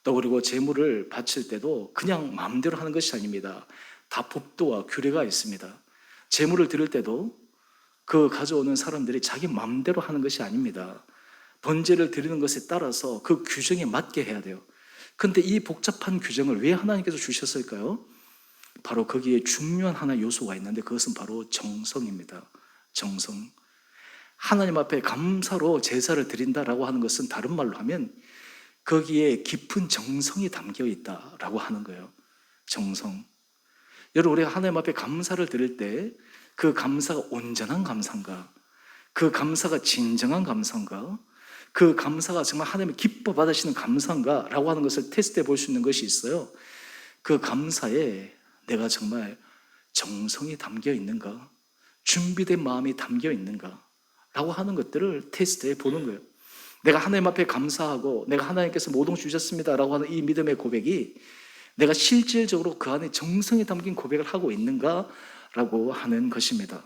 또 그리고 제물을 바칠 때도 그냥 마음대로 하는 것이 아닙니다. 다 법도와 규례가 있습니다. 제물을 드릴 때도 그 가져오는 사람들이 자기 마음대로 하는 것이 아닙니다. 번제를 드리는 것에 따라서 그 규정에 맞게 해야 돼요. 근데 이 복잡한 규정을 왜 하나님께서 주셨을까요? 바로 거기에 중요한 하나의 요소가 있는데 그것은 바로 정성입니다. 정성. 하나님 앞에 감사로 제사를 드린다라고 하는 것은 다른 말로 하면 거기에 깊은 정성이 담겨 있다라고 하는 거예요. 정성. 여러분, 우리가 하나님 앞에 감사를 드릴 때 그 감사가 온전한 감사인가? 그 감사가 진정한 감사인가? 그 감사가 정말 하나님이 기뻐 받으시는 감사인가? 라고 하는 것을 테스트해 볼 수 있는 것이 있어요. 그 감사에 내가 정말 정성이 담겨 있는가? 준비된 마음이 담겨 있는가? 라고 하는 것들을 테스트해 보는 거예요. 내가 하나님 앞에 감사하고 내가 하나님께서 모든 걸 주셨습니다 라고 하는 이 믿음의 고백이 내가 실질적으로 그 안에 정성이 담긴 고백을 하고 있는가? 라고 하는 것입니다.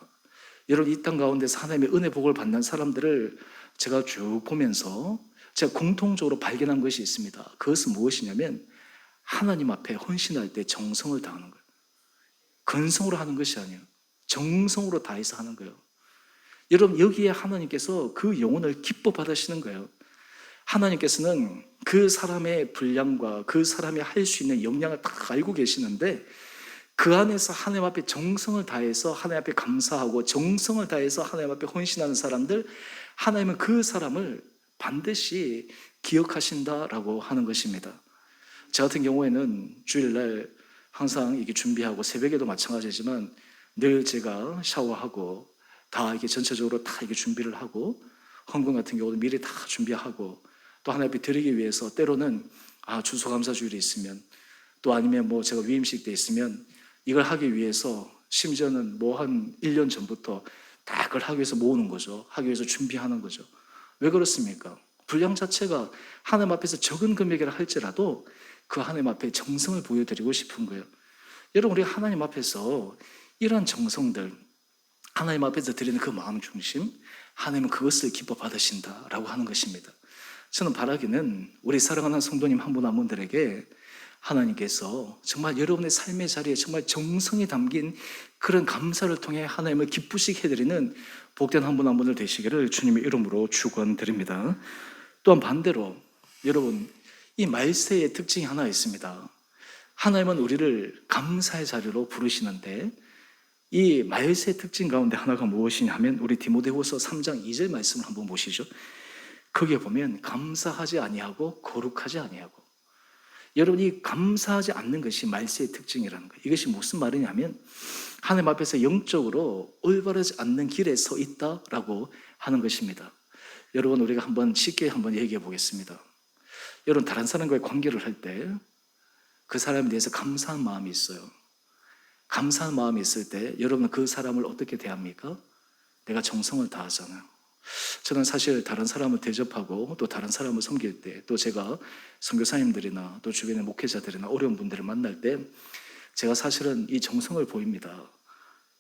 여러분, 이 땅 가운데서 하나님의 은혜 복을 받는 사람들을 제가 쭉 보면서 제가 공통적으로 발견한 것이 있습니다. 그것은 무엇이냐면 하나님 앞에 헌신할 때 정성을 다하는 거예요. 건성으로 하는 것이 아니에요. 정성으로 다해서 하는 거예요. 여러분, 여기에 하나님께서 그 영혼을 기뻐 받으시는 거예요. 하나님께서는 그 사람의 분량과 그 사람이 할 수 있는 역량을 다 알고 계시는데 그 안에서 하나님 앞에 정성을 다해서 하나님 앞에 감사하고 정성을 다해서 하나님 앞에 헌신하는 사람들, 하나님은 그 사람을 반드시 기억하신다라고 하는 것입니다. 저 같은 경우에는 주일날 항상 이게 준비하고 새벽에도 마찬가지지만 늘 제가 샤워하고 다 이게 전체적으로 다 이게 준비를 하고 헌금 같은 경우도 미리 다 준비하고 또 하나님 앞에 드리기 위해서 때로는 추수감사주일이 있으면 또 아니면 뭐 제가 위임식 때 있으면 이걸 하기 위해서 심지어는 뭐 한 1년 전부터 다 그걸 하기 위해서 모으는 거죠. 하기 위해서 준비하는 거죠. 왜 그렇습니까? 분량 자체가 하나님 앞에서 적은 금액이라 할지라도 그 하나님 앞에 정성을 보여드리고 싶은 거예요. 여러분, 우리 하나님 앞에서 이러한 정성들, 하나님 앞에서 드리는 그 마음 중심, 하나님은 그것을 기뻐 받으신다라고 하는 것입니다. 저는 바라기는 우리 사랑하는 성도님 한 분 한 분들에게 하나님께서 정말 여러분의 삶의 자리에 정말 정성이 담긴 그런 감사를 통해 하나님을 기쁘시게 해드리는 복된 한 분 한 분들 되시기를 주님의 이름으로 축원드립니다. 또한 반대로 여러분, 이 말세의 특징이 하나 있습니다. 하나님은 우리를 감사의 자리로 부르시는데 이 말세의 특징 가운데 하나가 무엇이냐 하면 우리 디모데후서 3장 2절 말씀을 한번 보시죠. 거기에 보면 감사하지 아니하고 거룩하지 아니하고, 여러분이 감사하지 않는 것이 말세의 특징이라는 거예요. 이것이 무슨 말이냐면 하나님 앞에서 영적으로 올바르지 않는 길에 서 있다라고 하는 것입니다. 여러분, 우리가 한번 쉽게 한번 얘기해 보겠습니다. 여러분, 다른 사람과의 관계를 할 때 그 사람에 대해서 감사한 마음이 있어요. 감사한 마음이 있을 때 여러분은 그 사람을 어떻게 대합니까? 내가 정성을 다하잖아요. 저는 사실 다른 사람을 대접하고 또 다른 사람을 섬길 때, 또 제가 선교사님들이나 또 주변의 목회자들이나 어려운 분들을 만날 때 제가 사실은 이 정성을 보입니다.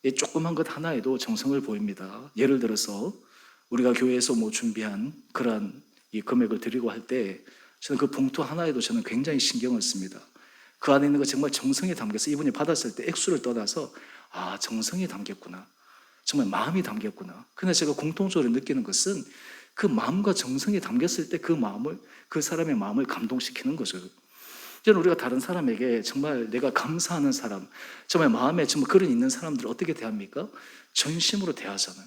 이 조그만 것 하나에도 정성을 보입니다. 예를 들어서 우리가 교회에서 뭐 준비한 그러한 이 금액을 드리고 할 때 저는 그 봉투 하나에도 저는 굉장히 신경을 씁니다. 그 안에 있는 거 정말 정성이 담겨서 이분이 받았을 때 액수를 떠나서 정성이 담겼구나, 정말 마음이 담겼구나. 근데 제가 공통적으로 느끼는 것은 그 마음과 정성이 담겼을 때 그 사람의 마음을 감동시키는 거죠. 저는 우리가 다른 사람에게 정말 내가 감사하는 사람, 정말 마음에 정말 그런 있는 사람들을 어떻게 대합니까? 전심으로 대하잖아요.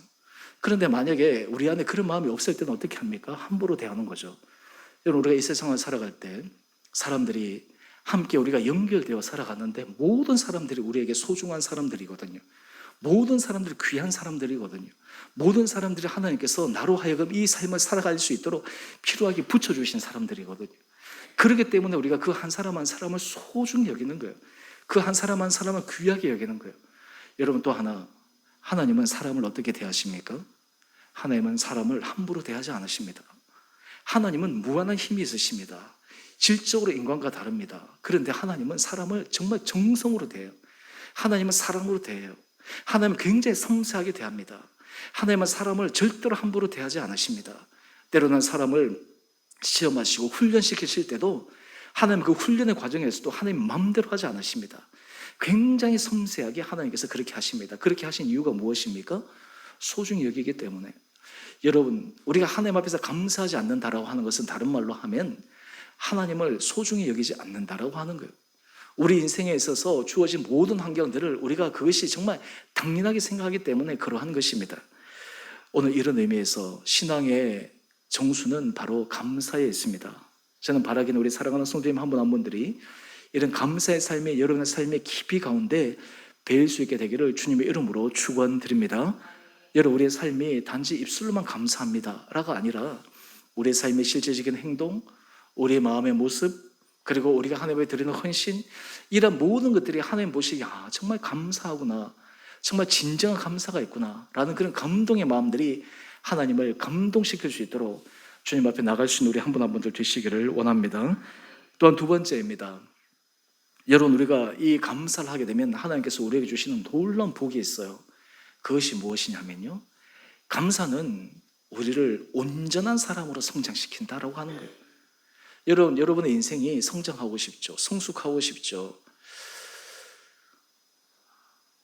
그런데 만약에 우리 안에 그런 마음이 없을 때는 어떻게 합니까? 함부로 대하는 거죠. 여러분, 우리가 이 세상을 살아갈 때 사람들이 함께 우리가 연결되어 살아가는데 모든 사람들이 우리에게 소중한 사람들이거든요. 모든 사람들이 귀한 사람들이거든요. 모든 사람들이 하나님께서 나로 하여금 이 삶을 살아갈 수 있도록 필요하게 붙여주신 사람들이거든요. 그렇기 때문에 우리가 그 한 사람 한 사람을 소중히 여기는 거예요. 그 한 사람 한 사람을 귀하게 여기는 거예요. 여러분, 또 하나, 하나님은 사람을 어떻게 대하십니까? 하나님은 사람을 함부로 대하지 않으십니다. 하나님은 무한한 힘이 있으십니다. 질적으로 인간과 다릅니다. 그런데 하나님은 사람을 정말 정성으로 대해요. 하나님은 사랑으로 대해요. 하나님은 굉장히 섬세하게 대합니다. 하나님은 사람을 절대로 함부로 대하지 않으십니다. 때로는 사람을 시험하시고 훈련시키실 때도 하나님 그 훈련의 과정에서도 하나님 마음대로 하지 않으십니다. 굉장히 섬세하게 하나님께서 그렇게 하십니다. 그렇게 하신 이유가 무엇입니까? 소중히 여기기 때문에. 여러분, 우리가 하나님 앞에서 감사하지 않는다라고 하는 것은 다른 말로 하면 하나님을 소중히 여기지 않는다라고 하는 거예요. 우리 인생에 있어서 주어진 모든 환경들을 우리가 그것이 정말 당연하게 생각하기 때문에 그러한 것입니다. 오늘 이런 의미에서 신앙의 정수는 바로 감사에 있습니다. 저는 바라기는 우리 사랑하는 성도님 한 분 한 분들이 이런 감사의 삶에 여러분의 삶의 깊이 가운데 배일 수 있게 되기를 주님의 이름으로 축원드립니다. 여러분, 우리의 삶이 단지 입술로만 감사합니다 라가 아니라 우리의 삶의 실제적인 행동, 우리의 마음의 모습, 그리고 우리가 하나님께 드리는 헌신, 이런 모든 것들이 하나님 보시기에 정말 감사하구나, 정말 진정한 감사가 있구나 라는 그런 감동의 마음들이 하나님을 감동시킬 수 있도록 주님 앞에 나갈 수 있는 우리 한 분 한 분들 되시기를 원합니다. 또한 두 번째입니다. 여러분, 우리가 이 감사를 하게 되면 하나님께서 우리에게 주시는 놀라운 복이 있어요. 그것이 무엇이냐면요, 감사는 우리를 온전한 사람으로 성장시킨다라고 하는 거예요. 여러분의 인생이 성장하고 싶죠? 성숙하고 싶죠?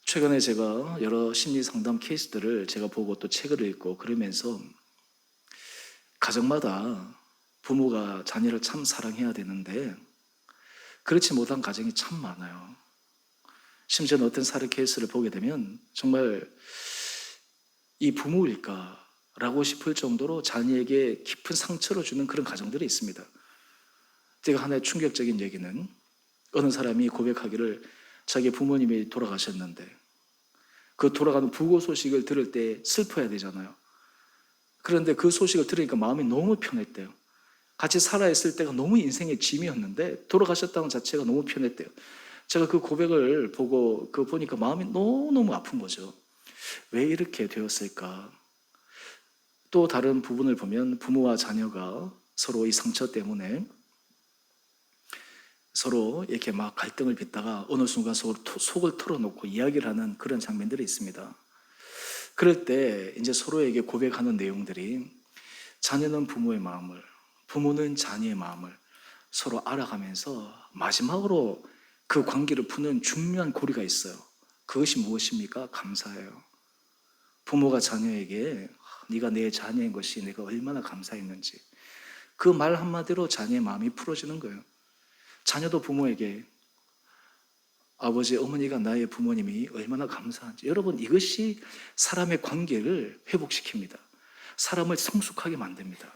최근에 제가 여러 심리 상담 케이스들을 제가 보고 또 책을 읽고 그러면서 가정마다 부모가 자녀를 참 사랑해야 되는데 그렇지 못한 가정이 참 많아요. 심지어는 어떤 사례 케이스를 보게 되면 정말 이 부모일까라고 싶을 정도로 자녀에게 깊은 상처를 주는 그런 가정들이 있습니다. 제가 하나의 충격적인 얘기는, 어느 사람이 고백하기를 자기 부모님이 돌아가셨는데 그 돌아가는 부고 소식을 들을 때 슬퍼야 되잖아요. 그런데 그 소식을 들으니까 마음이 너무 편했대요. 같이 살아있을 때가 너무 인생의 짐이었는데 돌아가셨다는 자체가 너무 편했대요. 제가 그 고백을 보고 보니까 마음이 너무너무 아픈 거죠. 왜 이렇게 되었을까? 또 다른 부분을 보면 부모와 자녀가 서로 이 상처 때문에 서로 이렇게 막 갈등을 빚다가 어느 순간 속을 털어놓고 이야기를 하는 그런 장면들이 있습니다. 그럴 때 이제 서로에게 고백하는 내용들이, 자녀는 부모의 마음을, 부모는 자녀의 마음을 서로 알아가면서 마지막으로 그 관계를 푸는 중요한 고리가 있어요. 그것이 무엇입니까? 감사예요. 부모가 자녀에게 네가 내 자녀인 것이 내가 얼마나 감사했는지, 그 말 한마디로 자녀의 마음이 풀어지는 거예요. 자녀도 부모에게 아버지, 어머니가 나의 부모님이 얼마나 감사한지, 여러분, 이것이 사람의 관계를 회복시킵니다. 사람을 성숙하게 만듭니다.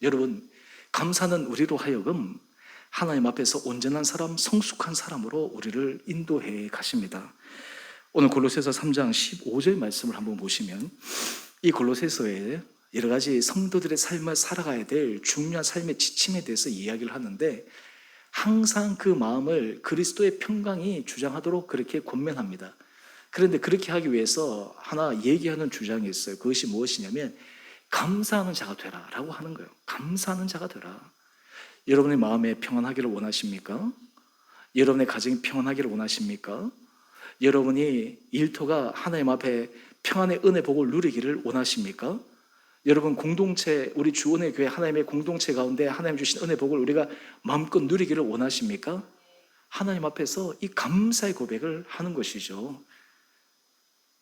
여러분, 감사는 우리로 하여금 하나님 앞에서 온전한 사람, 성숙한 사람으로 우리를 인도해 가십니다. 오늘 골로새서 3장 15절 말씀을 한번 보시면, 이 골로새서에 여러 가지 성도들의 삶을 살아가야 될 중요한 삶의 지침에 대해서 이야기를 하는데, 항상 그 마음을 그리스도의 평강이 주장하도록 그렇게 권면합니다. 그런데 그렇게 하기 위해서 하나 얘기하는 주장이 있어요. 그것이 무엇이냐면 감사하는 자가 되라 라고 하는 거예요. 감사하는 자가 되라. 여러분의 마음에 평안하기를 원하십니까? 여러분의 가정이 평안하기를 원하십니까? 여러분이 일터가 하나님 앞에 평안의 은혜 복을 누리기를 원하십니까? 여러분, 공동체, 우리 주원의 교회 하나님의 공동체 가운데 하나님 주신 은혜 복을 우리가 마음껏 누리기를 원하십니까? 하나님 앞에서 이 감사의 고백을 하는 것이죠.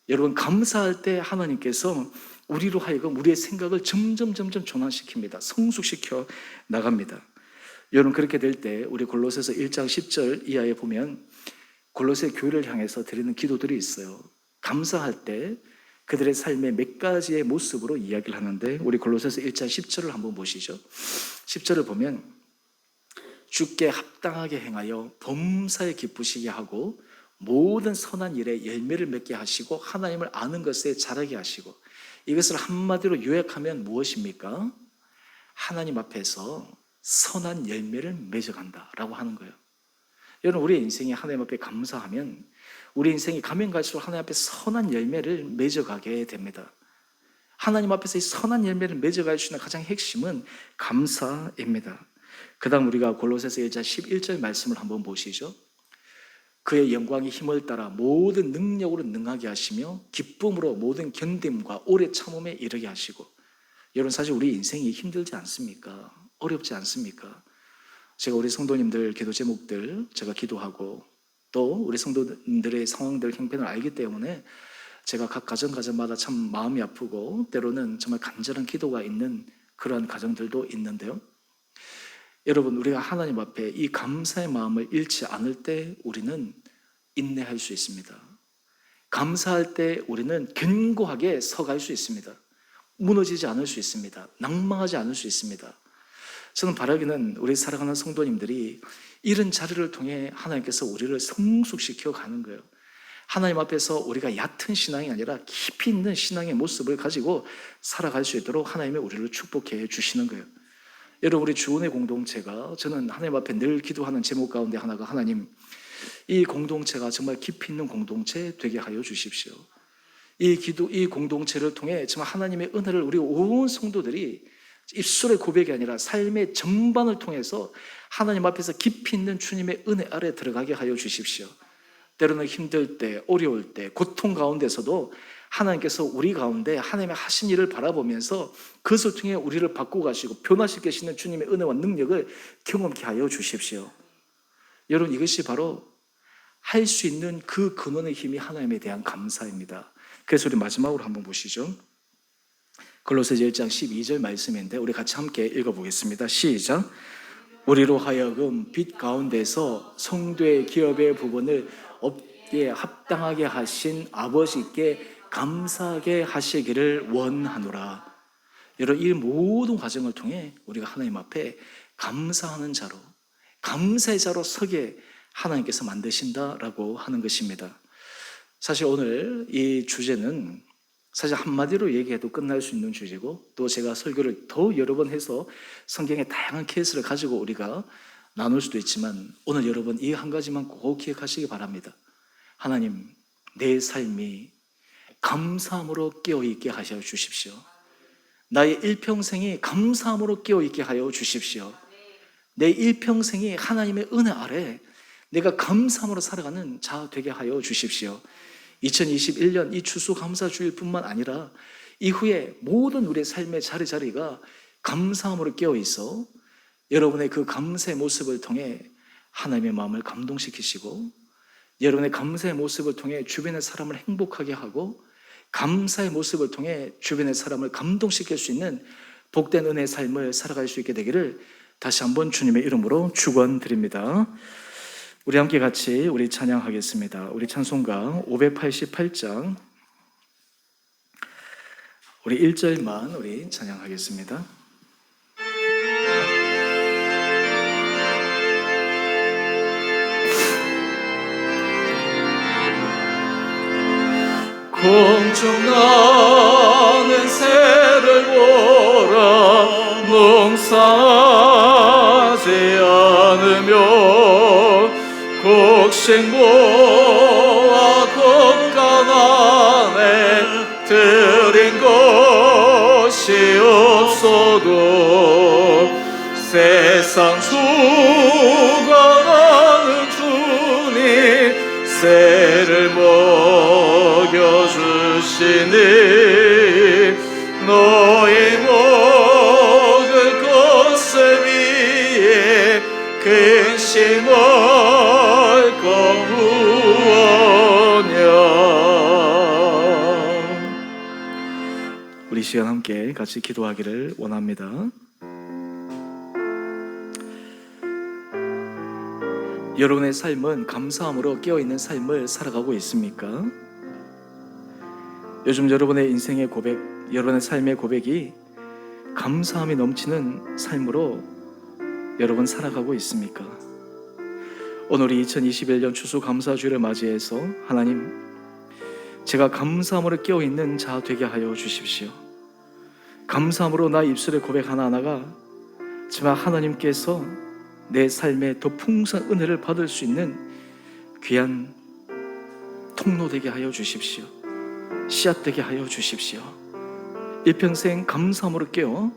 여러분, 감사할 때 하나님께서 우리로 하여금 우리의 생각을 점점 전환시킵니다. 성숙시켜 나갑니다. 여러분, 그렇게 될 때 우리 골로새서 1장 10절 이하에 보면 골로새 교회를 향해서 드리는 기도들이 있어요. 감사할 때 그들의 삶의 몇 가지의 모습으로 이야기를 하는데, 우리 골로새서 1장 10절을 한번 보시죠. 10절을 보면 주께 합당하게 행하여 범사에 기쁘시게 하고 모든 선한 일에 열매를 맺게 하시고 하나님을 아는 것에 자라게 하시고, 이것을 한마디로 요약하면 무엇입니까? 하나님 앞에서 선한 열매를 맺어간다라고 하는 거예요. 여러분, 우리의 인생이 하나님 앞에 감사하면 우리 인생이 가면 갈수록 하나님 앞에 선한 열매를 맺어가게 됩니다. 하나님 앞에서 이 선한 열매를 맺어갈 수 있는 가장 핵심은 감사입니다. 그 다음 우리가 골로새서 1장 11절 말씀을 한번 보시죠. 그의 영광의 힘을 따라 모든 능력으로 능하게 하시며 기쁨으로 모든 견딤과 오래 참음에 이르게 하시고. 여러분, 사실 우리 인생이 힘들지 않습니까? 어렵지 않습니까? 제가 우리 성도님들 기도 제목들 제가 기도하고 또 우리 성도님들의 상황들 형편을 알기 때문에 제가 각 가정마다 참 마음이 아프고 때로는 정말 간절한 기도가 있는 그러한 가정들도 있는데요. 여러분, 우리가 하나님 앞에 이 감사의 마음을 잃지 않을 때 우리는 인내할 수 있습니다. 감사할 때 우리는 견고하게 서갈 수 있습니다. 무너지지 않을 수 있습니다. 낭망하지 않을 수 있습니다. 저는 바라기는 우리 사랑하는 성도님들이 이런 자리를 통해 하나님께서 우리를 성숙시켜 가는 거예요. 하나님 앞에서 우리가 얕은 신앙이 아니라 깊이 있는 신앙의 모습을 가지고 살아갈 수 있도록 하나님이 우리를 축복해 주시는 거예요. 여러분, 우리 주원의 공동체가 저는 하나님 앞에 늘 기도하는 제목 가운데 하나가 하나님, 이 공동체가 정말 깊이 있는 공동체 되게 하여 주십시오. 이 공동체를 통해 정말 하나님의 은혜를 우리 온 성도들이 입술의 고백이 아니라 삶의 전반을 통해서 하나님 앞에서 깊이 있는 주님의 은혜 아래 들어가게 하여 주십시오. 때로는 힘들 때, 어려울 때, 고통 가운데서도 하나님께서 우리 가운데 하나님의 하신 일을 바라보면서 그것을 통해 우리를 바꾸고 가시고 변화시키시는 주님의 은혜와 능력을 경험케 하여 주십시오. 여러분, 이것이 바로 할 수 있는 그 근원의 힘이 하나님에 대한 감사입니다. 그래서 우리 마지막으로 한번 보시죠. 골로새서 1장 12절 말씀인데 우리 같이 함께 읽어보겠습니다. 시작. 우리로 하여금 빛 가운데서 성도의 기업의 부분을 업에 합당하게 하신 아버지께 감사하게 하시기를 원하노라. 여러분, 이 모든 과정을 통해 우리가 하나님 앞에 감사하는 자로, 감사의 자로 서게 하나님께서 만드신다라고 하는 것입니다. 사실 오늘 이 주제는 사실 한마디로 얘기해도 끝날 수 있는 주제고, 또 제가 설교를 더 여러 번 해서 성경의 다양한 케이스를 가지고 우리가 나눌 수도 있지만, 오늘 여러분 이 한 가지만 꼭 기억하시기 바랍니다. 하나님, 내 삶이 감사함으로 깨어있게 하여 주십시오. 나의 일평생이 감사함으로 깨어있게 하여 주십시오. 내 일평생이 하나님의 은혜 아래 내가 감사함으로 살아가는 자 되게 하여 주십시오. 2021년 이 추수감사주일뿐만 아니라 이후에 모든 우리의 삶의 자리자리가 감사함으로 깨어있어 여러분의 그 감사의 모습을 통해 하나님의 마음을 감동시키시고, 여러분의 감사의 모습을 통해 주변의 사람을 행복하게 하고, 감사의 모습을 통해 주변의 사람을 감동시킬 수 있는 복된 은혜의 삶을 살아갈 수 있게 되기를 다시 한번 주님의 이름으로 축원드립니다. 우리 함께 같이 우리 찬양하겠습니다. 우리 찬송가 588장 우리 1절만 우리 찬양하겠습니다. 공중 나는 새를 보라. 농사하지 않으며 곡식 모아 곡간 안에 들인 것이 없어도 세상 주관하는 주님 새를 먹여주시니 너희 먹을 것을 위해 근심할 거무엇냐. 우리 시간 함께 같이 기도하기를 원합니다. 여러분의 삶은 감사함으로 깨어있는 삶을 살아가고 있습니까? 요즘 여러분의 인생의 고백, 여러분의 삶의 고백이 감사함이 넘치는 삶으로 여러분 살아가고 있습니까? 오늘이 2021년 추수감사주일을 맞이해서 하나님, 제가 감사함으로 깨어있는 자 되게 하여 주십시오. 감사함으로 나 입술의 고백 하나하나가 정말 하나님께서 내 삶에 더 풍성한 은혜를 받을 수 있는 귀한 통로 되게 하여 주십시오. 씨앗 되게 하여 주십시오. 일평생 감사함으로 깨어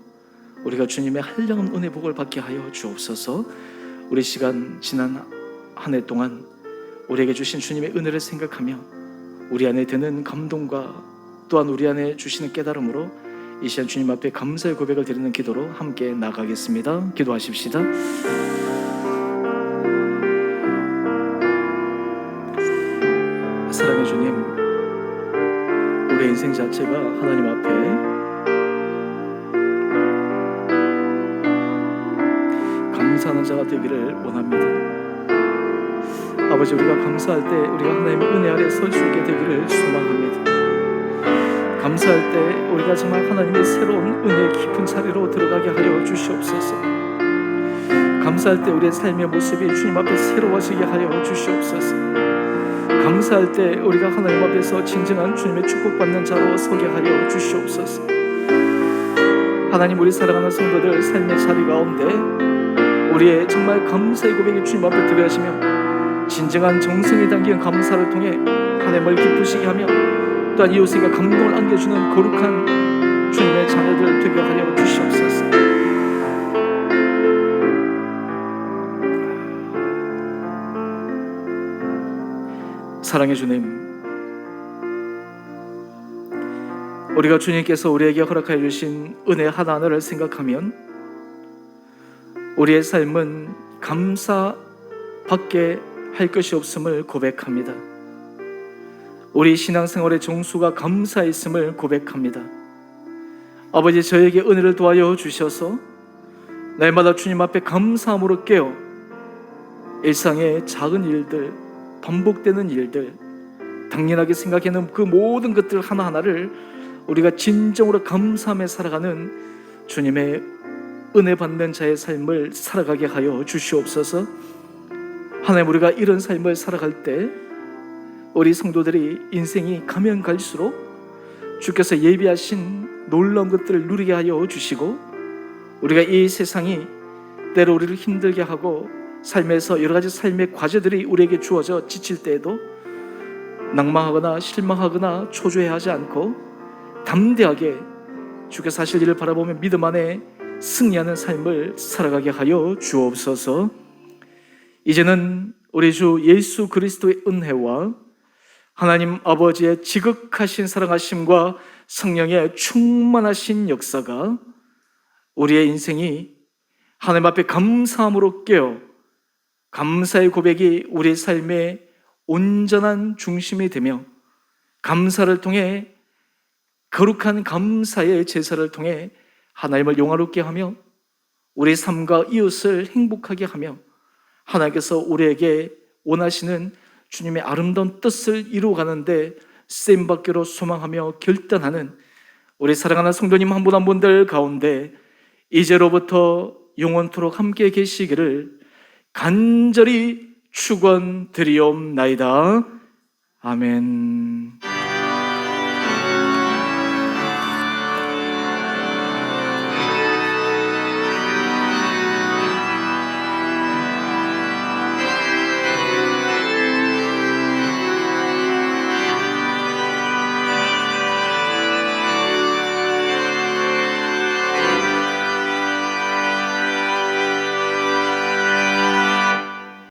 우리가 주님의 한량한 은혜 복을 받게 하여 주옵소서. 우리 시간 지난 한 해 동안 우리에게 주신 주님의 은혜를 생각하며 우리 안에 드는 감동과 또한 우리 안에 주시는 깨달음으로 이 시간 주님 앞에 감사의 고백을 드리는 기도로 함께 나가겠습니다. 기도하십시다. 사랑의 주님, 우리의 인생 자체가 하나님 앞에 감사하는 자가 되기를 원합니다. 아버지, 우리가 감사할 때 우리가 하나님의 은혜 아래 설 수 있게 되기를 소망합니다. 감사할 때 우리가 정말 하나님의 새로운 은혜의 깊은 자리로 들어가게 하여 주시옵소서. 감사할 때 우리의 삶의 모습이 주님 앞에 새로워지게 하여 주시옵소서. 감사할 때 우리가 하나님 앞에서 진정한 주님의 축복받는 자로 서게 하여 주시옵소서. 하나님, 우리 사랑하는 성도들 삶의 자리 가운데 우리의 정말 감사의 고백이 주님 앞에 드려지며 진정한 정성이 담긴 감사를 통해 하나님을 기쁘시게 하며 또한 이웃에게 감동을 안겨주는 거룩한 주님의 자녀들 되게 하여 주시옵소서. 사랑의 주님, 우리가 주님께서 우리에게 허락하여 주신 은혜 하나하나를 생각하면 우리의 삶은 감사밖에 할 것이 없음을 고백합니다. 우리 신앙생활의 정수가 감사했음을 고백합니다. 아버지, 저에게 은혜를 도와여 주셔서 날마다 주님 앞에 감사함으로 깨어 일상의 작은 일들, 반복되는 일들, 당연하게 생각하는 그 모든 것들 하나하나를 우리가 진정으로 감사하며 살아가는 주님의 은혜 받는 자의 삶을 살아가게 하여 주시옵소서. 하나님, 우리가 이런 삶을 살아갈 때 우리 성도들이 인생이 가면 갈수록 주께서 예비하신 놀라운 것들을 누리게 하여 주시고 우리가 이 세상이 때로 우리를 힘들게 하고 삶에서 여러 가지 삶의 과제들이 우리에게 주어져 지칠 때에도 낭망하거나 실망하거나 초조해하지 않고 담대하게 주께서 하실 일을 바라보며 믿음 안에 승리하는 삶을 살아가게 하여 주옵소서. 이제는 우리 주 예수 그리스도의 은혜와 하나님 아버지의 지극하신 사랑하심과 성령의 충만하신 역사가 우리의 인생이 하나님 앞에 감사함으로 깨어 감사의 고백이 우리의 삶의 온전한 중심이 되며 감사를 통해 거룩한 감사의 제사를 통해 하나님을 영화롭게 하며 우리의 삶과 이웃을 행복하게 하며 하나님께서 우리에게 원하시는 주님의 아름다운 뜻을 이루어가는데 쓰임받기로 소망하며 결단하는 우리 사랑하는 성도님 한 분 한 분들 가운데 이제로부터 영원토록 함께 계시기를 간절히 축원드리옵나이다. 아멘.